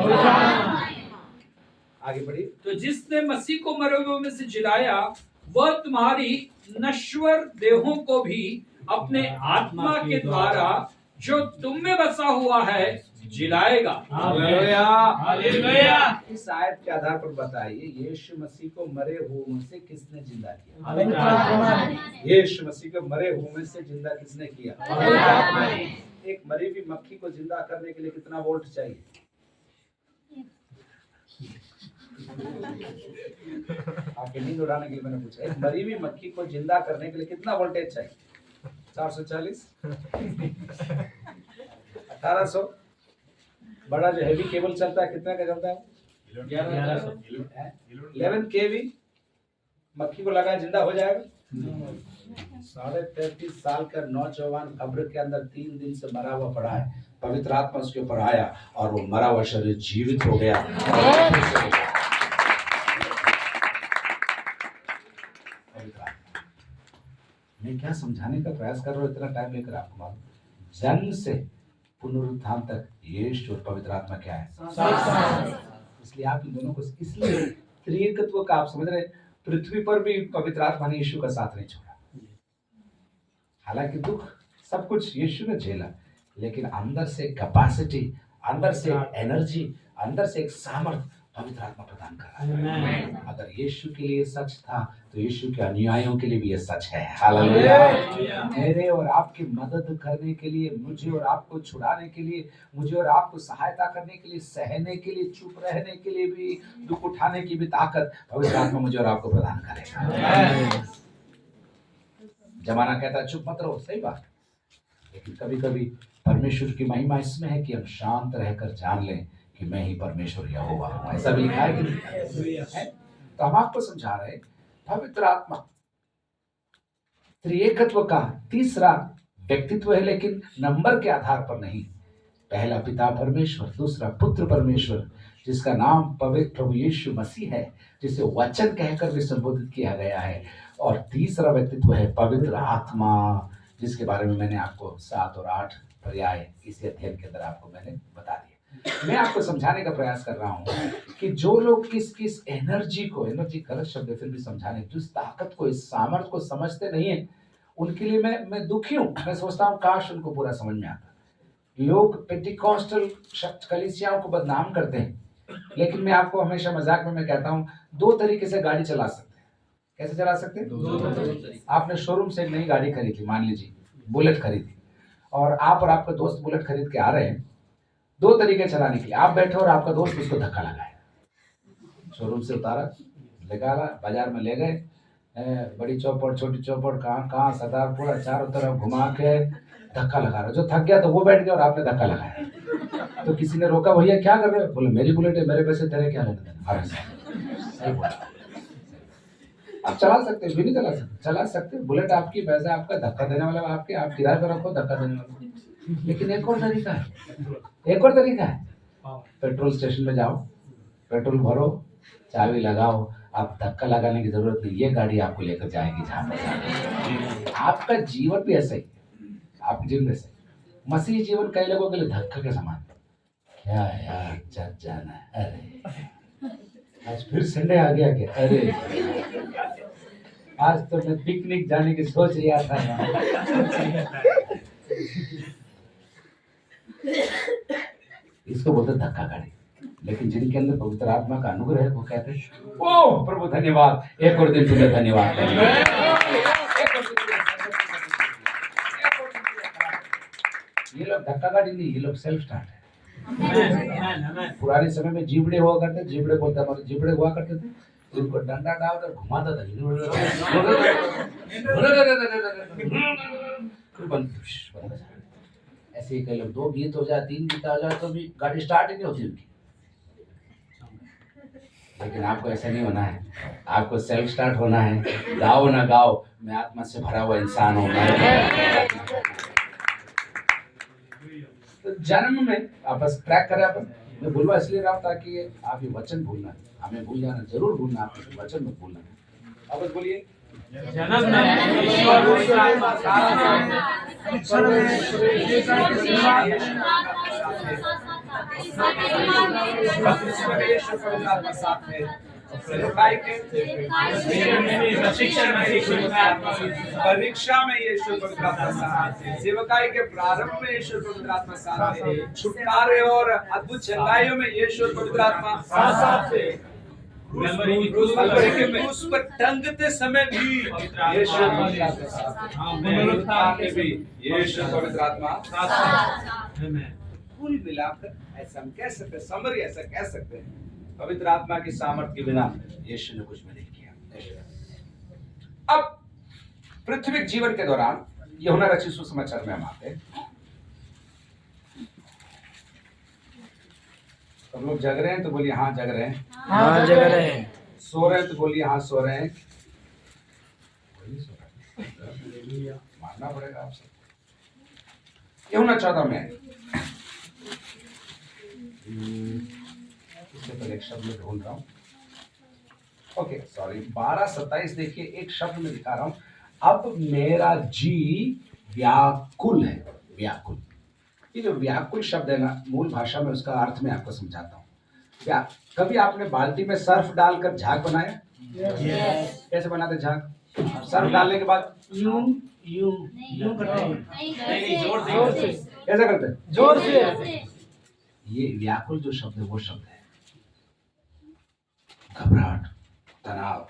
Speaker 1: आगे बढ़िए।
Speaker 10: तो जिसने मसीह को मरे हुए में से जिलाया वह तुम्हारी नश्वर देहों को भी अपने आत्मा के द्वारा जो तुम में बसा हुआ है जिलाएगा।
Speaker 1: हालेलुया। इस आयत के आधार पर बताइए, यीशु मसीह को मरे हुए से किसने जिंदा किया? यीशु मसीह को मरे हुए से जिंदा किसने किया? एक मरी हुई मक्खी को जिंदा करने के लिए कितना वोल्ट चाहिए? आपकी नींद उड़ाने के लिए मैंने पूछा। एक मरी हुई मक्खी को जिंदा करने के लिए कितना वोल्टेज चाहिए? 440, 1800। बड़ा जो हैवी केबल चलता है कितना का चलता है? 11 kV। मक्खी को लगा जिंदा हो जाएगा। 33.5 साल का नौजवान कब्र के अंदर 3 दिन से मरा हुआ पड़ा है। पवित्र आत्मा उसके ऊपर आया और वो मरा हुआ शरीर जीवित हो गया। मैं क्या समझाने का प्रयास कर रहा हूँ इतना टाइम लेकर? आपको मालूम, जन्म से पुनरुत्थान तक यीशु और पवित्र आत्मा क्या है? इसलिए आप इन दोनों को, इसलिए त्रिएकत्व का आप समझ रहे, पृथ्वी पर भी पवित्र आत्मा ने यीशु का साथ नहीं छोड़ा। हालांकि दुख सब कुछ यीशु ने झेला, लेकिन अंदर से कैपेसिटी, अंदर से एनर्जी, अंदर से एक सामर्थ पवित्र आत्मा प्रदान कर रहा है। अगर यीशु के लिए सच था तो यीशु के अनुयायियों के लिए भी ये सच है। हालेलुया। मेरे और आपकी मदद करने के लिए, मुझे और आपको छुड़ाने के लिए, मुझे और आपको सहायता करने के लिए, सहने के लिए, चुप रहने के लिए भी, दुख उठाने की भी ताकत पवित्र आत्मा मुझे और आपको प्रदान करेगा। जमाना कहता है चुप मत रहो, सही बात, लेकिन कभी कभी परमेश्वर की महिमा इसमें है कि हम शांत रहकर जान लें कि मैं ही परमेश्वर यहोवा हूं। ऐसा भी लिखा है कि नहीं है? तो हम आपको समझा रहे, पवित्र आत्मा त्रिएकत्व का तीसरा व्यक्तित्व है, लेकिन नंबर के आधार पर नहीं। पहला पिता परमेश्वर, दूसरा पुत्र परमेश्वर, जिसका नाम पवित्र प्रभु यीशु मसीह है, जिसे वचन कहकर भी संबोधित किया गया है, और तीसरा व्यक्तित्व है पवित्र आत्मा, जिसके बारे में मैंने आपको 7 और 8 पर्याय इसी अध्ययन के अंदर आपको मैंने बता दिया। मैं आपको समझाने का प्रयास कर रहा हूं कि जो लोग किस एनर्जी को, एनर्जी गलत शब्द है फिर भी समझाने, जिस ताकत को, इस सामर्थ्य को समझते नहीं है, उनके लिए मैं दुखी हूं। मैं सोचता हूं काश उनको पूरा समझ में आता। लोग पेंटिकॉस्टल कलीसियाओं को बदनाम करते हैं, लेकिन मैं आपको हमेशा मजाक में मैं कहता हूं 2 तरीके से गाड़ी चला सकते हैं। कैसे चला सकते हैं? 2 तरीके। आपने शोरूम से एक नई गाड़ी खरीदी, मान लीजिए बुलेट खरीदी, और आप और आपका दोस्त बुलेट खरीद के आ रहे हैं। 2 तरीके चलाने के लिए, आप बैठे और आपका दोस्त उसको धक्का लगाए। शोरूम से उतारा, निकाला, बाजार में ले गए, बड़ी चौपड़, छोटी चौपड़, कहाँ सरदारपुर, चारों तरफ घुमा के धक्का लगा रहा। जो थक गया तो वो बैठ गया और आपने धक्का लगाया। तो किसी ने रोका, भैया क्या कर रहे हो? बोले मेरी बुलेट है, मेरे पैसे तेरे क्या लेने देना। सही बोला। आप चला सकते हो, भी नहीं चला सकते, चला सकते हो। बुलेट आपकी, पैसा आपका, धक्का देने वाला आपके, आप किराए पर रखो, धक्का देने वाला। लेकिन एक और तरीका है, एक और तरीका है, पेट्रोल स्टेशन में जाओ, पेट्रोल भरो, चाबी लगाओ, आप धक्का लगाने की जरूरत नहीं, ये गाड़ी आपको लेकर जाएगी जहाँ पर जाना। आपका जीवन भी ऐसा ही, आपके जीवन ऐसा ही। मसीह जीवन कई लोगों के लिए धक्का के समान। क्या यार, जग जाना है, अरे आज फिर संडे आ गया क्या, अरे आज तो मैं पिकनिक जाने की सोच रहा था यार। इसको बोलते धक्का गाड़ी। लेकिन जिनके अंदर पवित्र आत्मा का अनुग्रह है वो कहते हैं ओह प्रभु धन्यवाद, एक और दिन तुझे धन्यवाद। ये लोग धक्का गाड़ी नहीं, ये लोग सेल्फ स्टार्ट है। पुराने समय में जीबड़े हुआ करते, जीबड़े बोलते हमारे जीबड़े हुआ करते थे, उनको डंडा डालकर घुमाता था, ऐसे ही कई लोग 2 गीत हो जाए, 3 गीत हो जाए तो भी गाड़ी स्टार्ट ही नहीं होती उनकी। लेकिन आपको ऐसा नहीं होना है, आपको सेल्फ स्टार्ट होना है। गाओ ना गाओ, मैं आत्मा से भरा हुआ इंसान हूँ। तो जन्म में आप बस ट्रैक करें, अपन मैं भूलवा इसलिए रहा हूँ ताकि आप ये वचन भूलना, हमें भूल जाना, जरूर भूलना, आप वचन में भूलना। अब बस बोलिए
Speaker 7: जन्म में ईश्वर
Speaker 11: परीक्षा में यीशु पवित्र आत्मा साथ है, सेवकाई के प्रारंभ में यीशु पवित्र आत्मा साथ है, छुटकारे और अद्भुत चंगाइयों में यीशु पवित्र आत्मा साथ है, क्रूस पर टंगते समय भी यीशु पवित्र आत्मा साथ है, पुनरुत्थान में भी यीशु पवित्र आत्मा साथ है। कुल मिलाकर ऐसा हम कह सकते हैं, समरी ऐसा कह सकते हैं, पवित्र आत्मा की सामर्थ्य के बिना यीशु ने कुछ भी नहीं किया।
Speaker 1: अब पृथ्वी जीवन के दौरान यूहन्ना रचित सुसमाचार में हम आते हैं। सब लोग जग रहे हैं तो बोलिए हाँ जग रहे हैं।
Speaker 2: हाँ जग रहे हैं।
Speaker 1: सो रहे हैं तो बोलिए हाँ सो रहे हैं। मानना पड़ेगा आप सब। यूहन्ना 14 में इससे पहले एक शब्द में ढूंढ रहा हूँ। ओके सॉरी, 12:27 देखिए, एक शब्द में दिखा रहा हूँ। अब मेरा जी व्याकुल है। व्याकुल, ये जो व्याकुल शब्द है ना, मूल भाषा में उसका अर्थ मैं आपको समझाता हूँ। कभी आपने बाल्टी में सर्फ डालकर झाग बनाया? कैसे बनाते झाग? सर्फ डालने के बाद यूं यूं यूं करते हैं, जोर से कैसे करते हैं? जोर से। ये व्याकुल जो शब्द है वो शब्द है घबराहट, तनाव,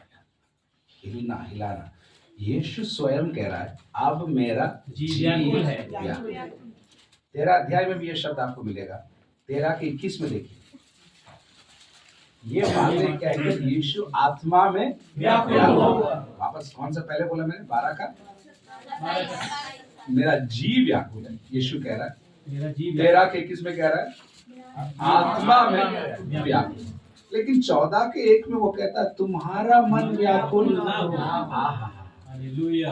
Speaker 1: हिलना हिलाना। यीशु स्वयं कह रहा है अब मेरा जी व्याकुल है। 13 अध्याय में भी ये शब्द आपको मिलेगा। 13 के 21 में देखिए, ये बातें क्या है? यीशु आत्मा में व्याकुल हुआ। वापस कौन सा पहले बोला मैंने? 12 का मेरा जी व्याकुल है, यीशु कह रहा है। 13 के 21 में कह रहा है आत्मा में व्याकुल। लेकिन 14 के 1 में वो कहता है तुम्हारा मन व्याकुल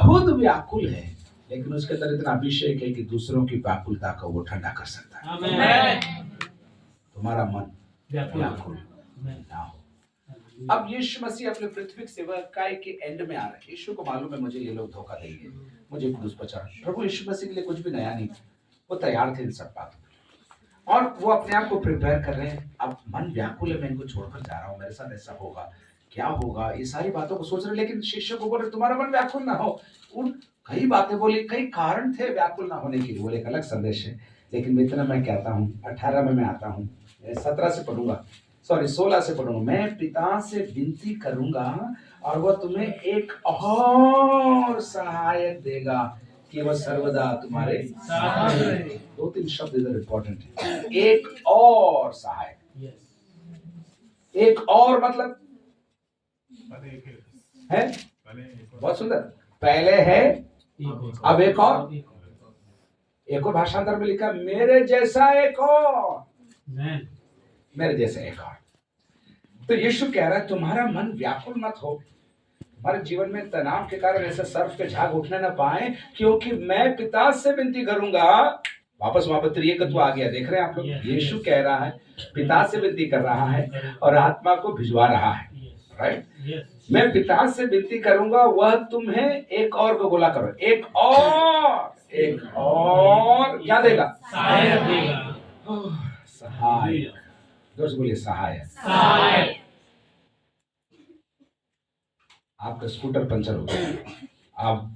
Speaker 1: खुद व्याकुल है, लेकिन उसके अंदर इतना अभिषेक है कि दूसरों की व्याकुलता को वो ठंडा कर सकता है। तुम्हारा मन व्याकुल ना हो। अब यीशु मसीह अपने पृथ्वी सेवकाई के एंड में आ रहे हैं। यीशु को मालूम है मुझे ये लोग धोखा देंगे, मुझे क्रूस पर चढ़ाएंगे। प्रभु यीशु मसीह के लिए कुछ भी नया नहीं, वो तैयार थे इन सब बातों, और वो अपने आप को प्रिपेयर कर रहे हैं। अब मन व्याकुल है, मैं इनको छोड़कर जा रहा हूँ, मेरे साथ ऐसा होगा, क्या होगा, ये सारी बातों को सोच रहे। लेकिन शिष्यों को बोल रहे तुम्हारा मन व्याकुल ना हो। उन कई बातें बोली, कई कारण थे व्याकुल ना होने के लिए, वो एक अलग संदेश है। लेकिन इतना मैं कहता हूँ, 18 में मैं आता हूँ, 17 से पढ़ूंगा, सॉरी 16 से पढ़ूंगा। मैं पिता से विनती करूंगा और वह तुम्हें एक और सहायक देगा कि वह सर्वदा तुम्हारे साथ रहे। 2-3 शब्द इधर इंपॉर्टेंट है। एक और सहायक, एक और मतलब है बहुत सुंदर। पहले है, अब एक और। एक और भाषांतर में लिखा मेरे जैसा एक और, मेरे जैसा एक और। तो यीशु कह रहा है तुम्हारा मन व्याकुल मत हो, हमारे जीवन में तनाव के कारण ऐसे सर्फ के झाग उठने ना पाए, क्योंकि मैं पिता से विनती करूंगा। वापस वहां पर त्रिएकत्व आ गया, देख रहे हैं आप लोग। यीशु कह रहा है, पिता से विनती कर रहा है और आत्मा को भिजवा रहा है, राइट। मैं पिता से विनती करूंगा, वह तुम्हें एक और को बोला करो, एक और क्या देगा?
Speaker 7: सहायक देगा।
Speaker 1: सहायक, जोर से बोलिए सहायक।
Speaker 7: सहायक।
Speaker 1: आपका स्कूटर पंचर हो गया, आप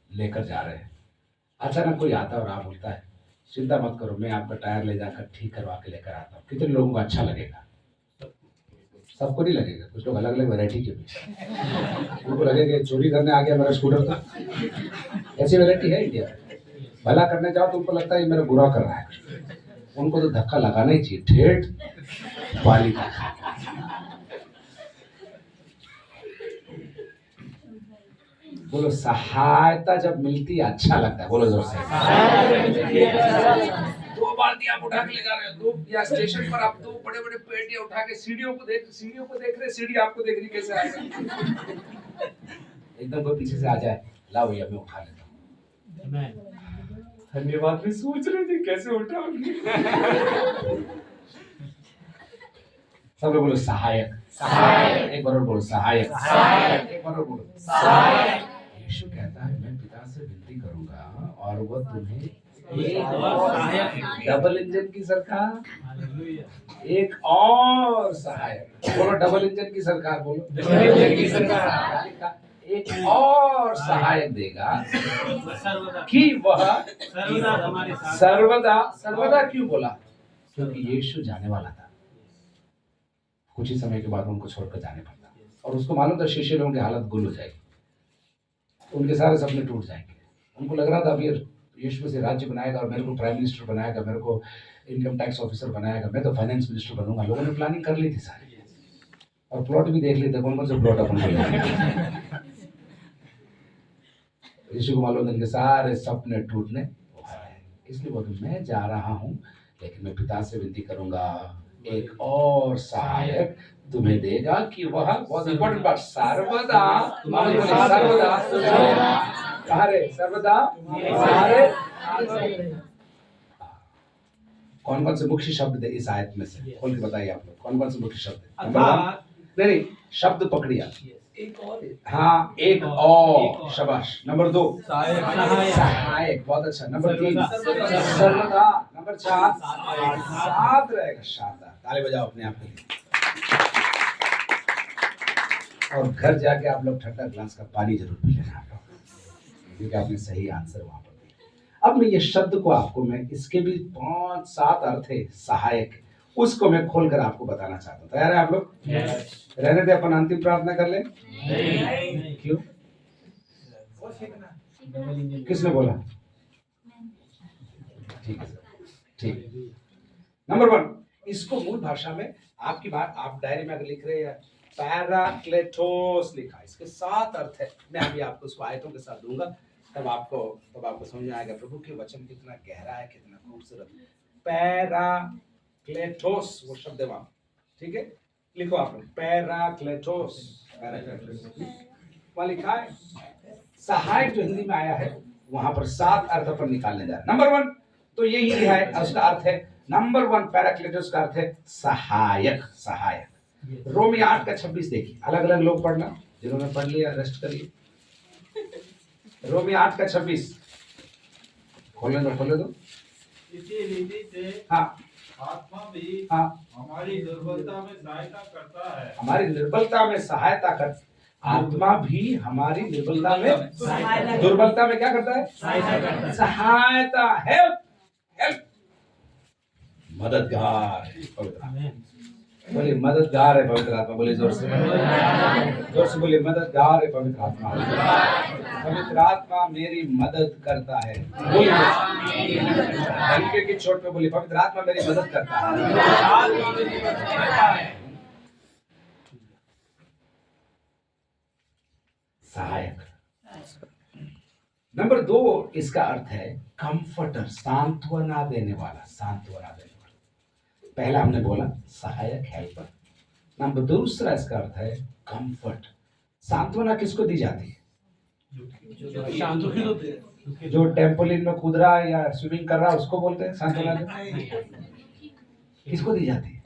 Speaker 1: लेकर जा रहे हैं, अचानक कोई आता है और आप बोलता है चिंता मत करो, मैं आपका टायर ले जाकर ठीक करवा के लेकर आता हूँ। कितने लोगों को अच्छा लगेगा? सबको नहीं लगेगा, कुछ लोग अलग अलग वैरायटी के भी, उनको लगेगा चोरी करने आ गया मेरा स्कूटर का। ऐसी वैरायटी है इंडिया में। भला करने जाओ तो उनको लगता है ये मेरा बुरा कर रहा है, उनको तो धक्का लगाना ही चाहिए, ठेठ वाली का। बोलो सहायता जब मिलती है अच्छा लगता है, बोलो जोर से। 2 बाल्टी आप उठा के ले जा रहे हो, 2 या स्टेशन पर आप 2 बड़े बड़े पेटियां उठा के सीढ़ियों को देख रहे, सीढ़ी आपको देख रही कैसे आएगा। एकदम कोई पीछे से आ जाए, लाओ भैया मैं उठा लेता हूँ, धन्यवाद, मैं सोच रही थी कैसे उठाऊंगी। सब लोग बोलो सहायक। सहायक, एक बार और बोलो सहायक। सहायक, एक बार और बोलो सहायक। यीशु कहता है मैं पिता से विनती करूंगा और वह तुम्हें एक और डबल इंजन की सरकार, एक और सहायक, बोलो डबल इंजन की सरकार, बोलो डबल इंजन की सरकार, एक और सहायक देगा कि वह सर्वदा क्यों बोला? क्योंकि यीशु जाने वाला था, कुछ ही समय के बाद उनको छोड़कर जाने पड़ता, और उसको मालूम था शिष्य लोगों की हालत गुल हो जाएगी, उनके सारे सपने टूट जाएंगे। उनको लग रहा था अब ये यीशु से राज्य बनाएगा और मेरे को प्राइम मिनिस्टर बनाएगा, मेरे को इनकम टैक्स ऑफिसर बनाएगा, मैं तो फाइनेंस मिनिस्टर बनूंगा। लोगों ने प्लानिंग कर ली थी सारी, और प्लॉट भी देख लेते कौन कौन से प्लॉट अपन को। यीशु को मालूम इनके सारे सपने टूटने वाले हैं, इसलिए बोलते मैं जा रहा हूँ, लेकिन मैं पिता से विनती करूंगा एक और सहायक तुम्हें देगा कि वह, बहुत इंपॉर्टेंट बात, सर्वदा सर्वदा कौन कौन से मुख्य शब्द थे इस आयत में से? खोल के बताइए आप लोग, कौन कौन से मुख्य शब्द? नहीं, शब्द पकड़िए आप। हाँ, एक और, शाबाश। नंबर 2 सहायक, बहुत अच्छा। नंबर 3 सर्वदा। नंबर 4 साथ रहेगा, शानदार, ताली बजाओ अपने आप के लिए। और घर जाके आप लोग ठंडा ग्लास का पानी जरूर पी लेना आप लोग, क्योंकि आपने सही आंसर वहां पर दिया। अब मैं ये शब्द को आपको, मैं इसके भी 5-7 अर्थ है सहायक, उसको मैं खोलकर आपको बताना चाहता हूँ। तैयार है आप लोग? रहने दे, अपन अंतिम प्रार्थना कर ले। क्यों? किसने बोला? ठीक है सर, ठीक। नंबर 1, इसको मूल भाषा में आपकी बात, आप डायरी में अगर लिख रहे हैं पैराक्लेटोस लिखा, इसके 7 अर्थ है। मैं अभी आपको उसको आयतों के साथ दूंगा, तब आपको समझ में आएगा प्रभु के वचन कितना गहरा है, कितना खूबसूरत। पैराक्लेटोस वो शब्द है वहां, ठीक है? लिखो आप लोग, पैराक्लेटोस वहां लिखा है। सहायक जो हिंदी में आया है वहां पर 7 अर्थ अपन निकालने जा रहे हैं। नंबर 1 तो यही है, उसका अर्थ है, नंबर 1 पैराक्लेटोस का अर्थ है सहायक। सहायक रोमी 8:26 देखिए, अलग अलग लोग पढ़ना, जिन्होंने पढ़ लिया रेस्ट करिए। रोमी 8:26 खोलने दो।
Speaker 7: इसी रीति से
Speaker 1: हाँ,
Speaker 7: आत्मा भी
Speaker 1: हाँ,
Speaker 7: हमारी दुर्बलता में सहायता करता है।
Speaker 1: हमारी निर्बलता में सहायता कर, आत्मा भी हमारी निर्बलता में, दुर्बलता में क्या करता है? सहायता, हेल्प, मददगार। बोले मददगार है पवित्र आत्मा, बोले जोर से बोले मददगार है पवित्र आत्मा। पवित्र आत्मा मेरी मदद करता है, बोलिए हल्के की चोट पे बोलिए, पवित्र आत्मा मेरी मदद करता है। सहायक। नंबर 2 इसका अर्थ है कंफर्टर, सांत्वना देने वाला, सांत्वना देने वाला। पहला हमने बोला सहायक, हेल्पर। नंबर 2 इसका अर्थ है कंफर्ट, सांत्वना किसको दी जाती है?
Speaker 4: दुखी होते हैं।
Speaker 1: जो टेम्पोलिन में कूद रहा है या स्विमिंग कर रहा है उसको बोलते हैं सांत्वना किसको दी जाती है?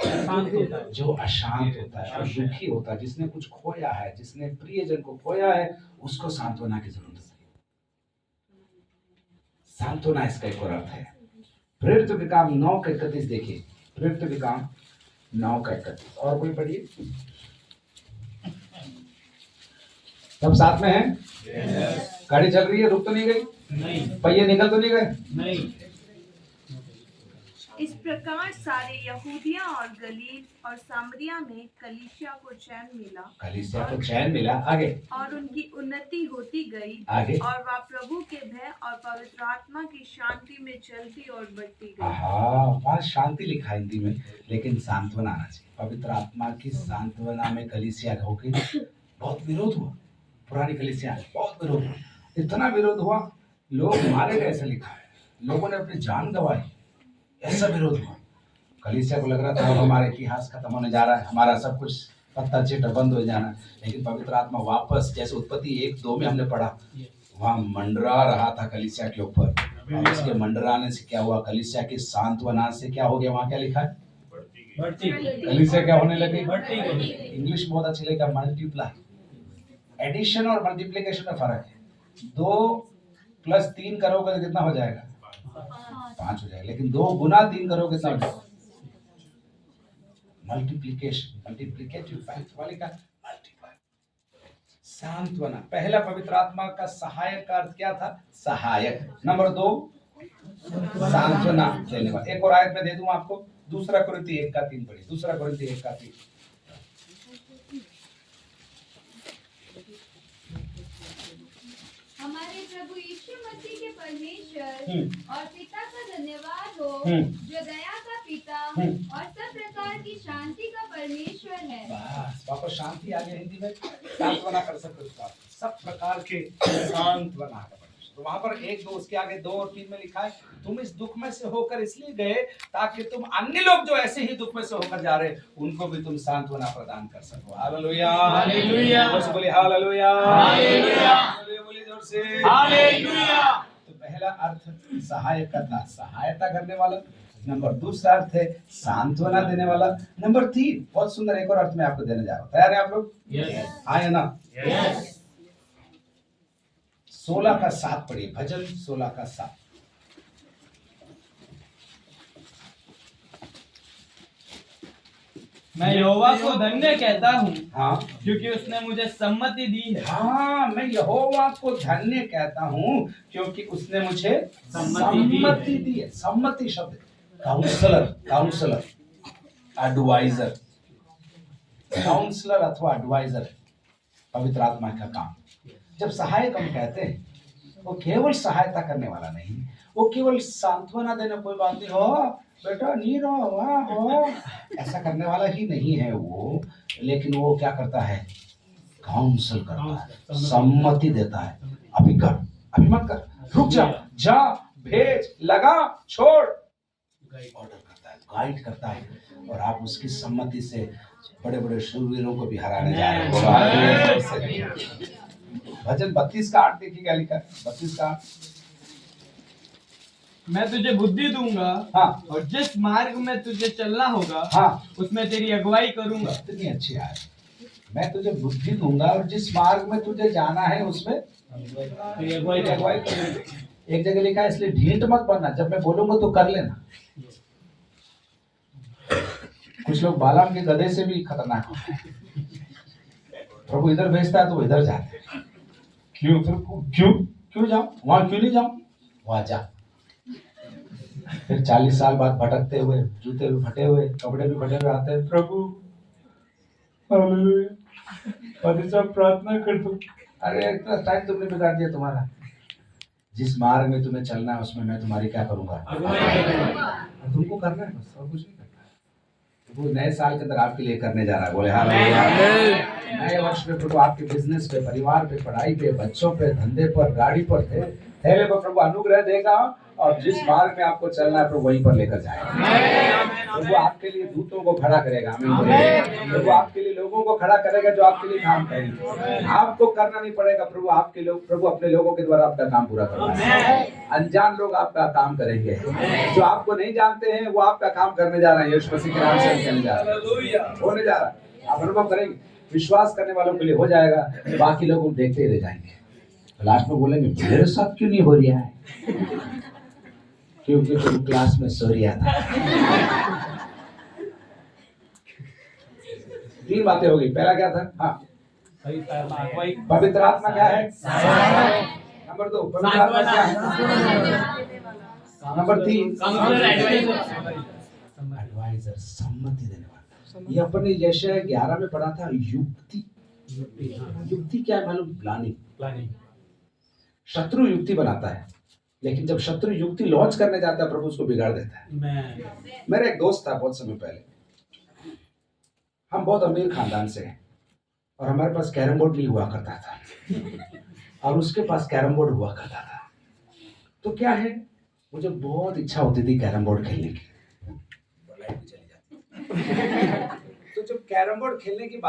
Speaker 1: जो अशांत होता है और दुखी होता है, जिसने कुछ खोया है, जिसने प्रियजन को खोया है, उसको सांत्वना की जरूरत है। सांत्वना इसका एक और अर्थ है। प्रेरित के काम 9:31 देखिए, प्रेरित के काम 9:31। और कोई पढ़िए, सब साथ में है? गाड़ी चल रही है, रुक तो नहीं गई?
Speaker 7: नहीं
Speaker 1: पहिए निकल तो नहीं गए?
Speaker 7: नहीं।
Speaker 5: इस प्रकार सारे यहूदिया और गलील और सामरिया में कलीसिया को चैन मिला
Speaker 1: कलीसिया को चैन मिला। आगे
Speaker 5: और उनकी उन्नति होती गई
Speaker 1: आगे
Speaker 5: और वह प्रभु के भय और पवित्र आत्मा की शांति में चलती और बढ़ती गई।
Speaker 1: हाँ, वहाँ शांति लिखा है हिंदी में, लेकिन सांत्वना आना चाहिए। पवित्र आत्मा की सांत्वना में कलीसिया हो गई। बहुत विरोध हुआ, पुरानी कलीसिया में बहुत विरोध हुआ, इतना विरोध हुआ लोग मारे गए, ऐसा लिखा है। लोगों ने अपनी जान गंवाई, ऐसा विरोध हुआ। कलीसिया को लग रहा था अब हमारा इतिहास खत्म होने जा रहा है, हमारा सब कुछ पत्ता चिट्ठा बंद हो जाना। लेकिन पवित्र आत्मा वापस, जैसे उत्पत्ति 1-2 में हमने पढ़ा, वहाँ मंडरा रहा था कलीसिया के ऊपर। और उसके मंडराने से क्या हुआ? कलीसिया की सांत्वना से क्या हो गया? वहाँ क्या लिखा है? कलीसिया क्या होने लगी? इंग्लिश बहुत अच्छी लगी, मल्टीप्लाई। एडिशन और मल्टीप्लिकेशन में फर्क है। 2 + 3 करोगे तो कितना हो जाएगा? 5 हो जाएगा। लेकिन 2 गुना 3 करोगे कितना हो जाएगा? मल्टीप्लिकेशन, मल्टीप्लिकेटिव फैक्ट वाले का मल्टीप्लाई। सांत्वना, पहला पवित्र आत्मा का सहायक का अर्थ क्या था? सहायक। नंबर 2 सांत्वना देने वाला। एक और आयत में दे दूं आपको, 2 कुरिन्थी 1:3 पढ़िए। 2 कुरिन्थी 1:3।
Speaker 9: हमारे प्रभु यीशु मसीह के परमेश्वर और पिता का धन्यवाद हो, जो दया का पिता और सब प्रकार की शांति का परमेश्वर है।
Speaker 1: बस वापस शांति आ गई हिंदी में। सांत्वना कर सकते हो आप, सब प्रकार के सांत्वना का परमेश्वर। तो वहां पर 1-2, उसके आगे 2 और 3 में लिखा है, तुम इस दुख में से होकर इसलिए गए ताकि तुम अन्य लोग जो ऐसे ही दुख में से होकर जा रहे, उनको भी तुम सांत्वना प्रदान कर सको। हालेलुया, हालेलुया, बोलिए हालेलुया, हालेलुया, बोलिए जोर से हालेलुया। तो पहला अर्थ सहायक का, सहायता करने वाला। नंबर 2 अर्थ है सांत्वना देने वाला। नंबर 3 बहुत सुंदर एक और अर्थ मैं आपको देने जा रहा हूँ। तैयार है आप लोग? हाँ है ना? 16:7 पढ़िए, भजन 16:7।
Speaker 2: मैं यहोवा को धन्य कहता हूँ,
Speaker 1: हाँ,
Speaker 2: क्योंकि उसने मुझे सम्मति दी है।
Speaker 1: हाँ, मैं यहोवा को धन्य कहता हूँ क्योंकि उसने मुझे सम्मति दी है। सम्मति शब्द, काउंसलर, काउंसलर, एडवाइजर, काउंसलर अथवा एडवाइजर पवित्र आत्मा का काम। जब सहायक हम कहते हैं, वो केवल सहायता करने वाला नहीं, वो केवल सांत्वना देना, कोई बात नहीं हो बेटा, नहीं रहो, वाह हो, ऐसा करने वाला ही नहीं है वो। लेकिन वो क्या करता है? काउंसल करता है, सम्मति देता है। अभी कर, अभी मत कर, रुक जा, जा, भेज, लगा, छोड़, ऑर्डर करता है, गाइड करता है। और आप उसकी सम्मति से बड़े बड़े शूरवीरों को भी हराने जा रहे हो। भजन 32:8 देखिए क्या लिखा है। 32:8।
Speaker 2: मैं तुझे बुद्धि दूंगा,
Speaker 1: हाँ,
Speaker 2: और जिस मार्ग में तुझे चलना होगा,
Speaker 1: हाँ,
Speaker 2: उसमें तेरी अगुवाई करूंगा।
Speaker 1: इतनी अच्छी आयत। मैं तुझे बुद्धि दूंगा और जिस मार्ग में तुझे जाना है उसमें तेरी अगुवाई करूंगा। एक जगह लिखा है, इसलिए ढीठ मत बनना, जब मैं बोलूंगा तो कर लेना। कुछ लोग बालाम के गधे से भी खतरनाक होते हैं। प्रभु इधर भेजता है तो वो इधर जाते हैं। क्यों? क्यों जाऊं? वहां क्यों नहीं जाऊं? वहां जा। फिर 40 साल बाद भटकते हुए, जूते भी फटे हुए, कपड़े भी फटे हुए आते हैं, प्रभु हालेलुया, प्रार्थना कर दो। अरे इतना टाइम तुमने बिगाड़ दिया तुम्हारा। जिस मार्ग में तुम्हें चलना है उसमें मैं तुम्हारी क्या करूंगा? तुमको करना है बस, और कुछ नहीं करना है। वो नए साल के अंदर आपके लिए करने जा रहा है। बोले हालेलुया। नए वर्ष में प्रभु आपके बिजनेस पे, परिवार पे, पढ़ाई पे, बच्चों पे, धंधे पर, गाड़ी पर, थैले पर प्रभु अनुग्रह देगा और जिस मार्ग में आपको चलना है प्रभु वहीं पर लेकर जाएगा। प्रभु आपके लिए दूतों को खड़ा करेगा। आमीन। प्रभु आपके लिए लोगों को खड़ा करेगा जो आपके लिए काम करेंगे। आपको करना नहीं पड़ेगा, प्रभु अपने लोगों के द्वारा आपका काम पूरा करेगा। अनजान लोग आपका काम करेंगे, जो आपको नहीं जानते हैं वो आपका काम करने जा रहे हैं। यीशु मसीह के नाम से करने जा रहे हैं, होने जा रहा है। आप अनुभव करेंगे, विश्वास करने वालों के लिए हो जाएगा, बाकी लोग देखते ही रह जाएंगे। लास्ट में बोलेंगे मेरे साथ क्यों नहीं हो रहा है, क्योंकि तुम क्लास में सो रहा था। 3 बातें हो गई। पहला क्या था? हाँ, पवित्र आत्मा क्या है? नंबर 2 पवित्र आत्मा क्या है? नंबर 3 एडवाइजर, सम्मति देने वाला। ये अपने यशायाह 11 में पढ़ा था। युक्ति, युक्ति क्या है मालूम? प्लानिंग। शत्रु युक्ति बनाता है, लेकिन जब शत्रु युक्ति लॉन्च करने जाता है प्रभु उसको बिगाड़ देता है। मेरा एक दोस्त था बहुत समय पहले, हम बहुत अमीर खानदान से हैं और हमारे पास कैरम बोर्ड नहीं हुआ करता था और उसके पास कैरम बोर्ड हुआ करता था। तो क्या है, मुझे बहुत इच्छा होती थी कैरम बोर्ड खेलने की। तो जब कैरम बोर्ड खेलने की बात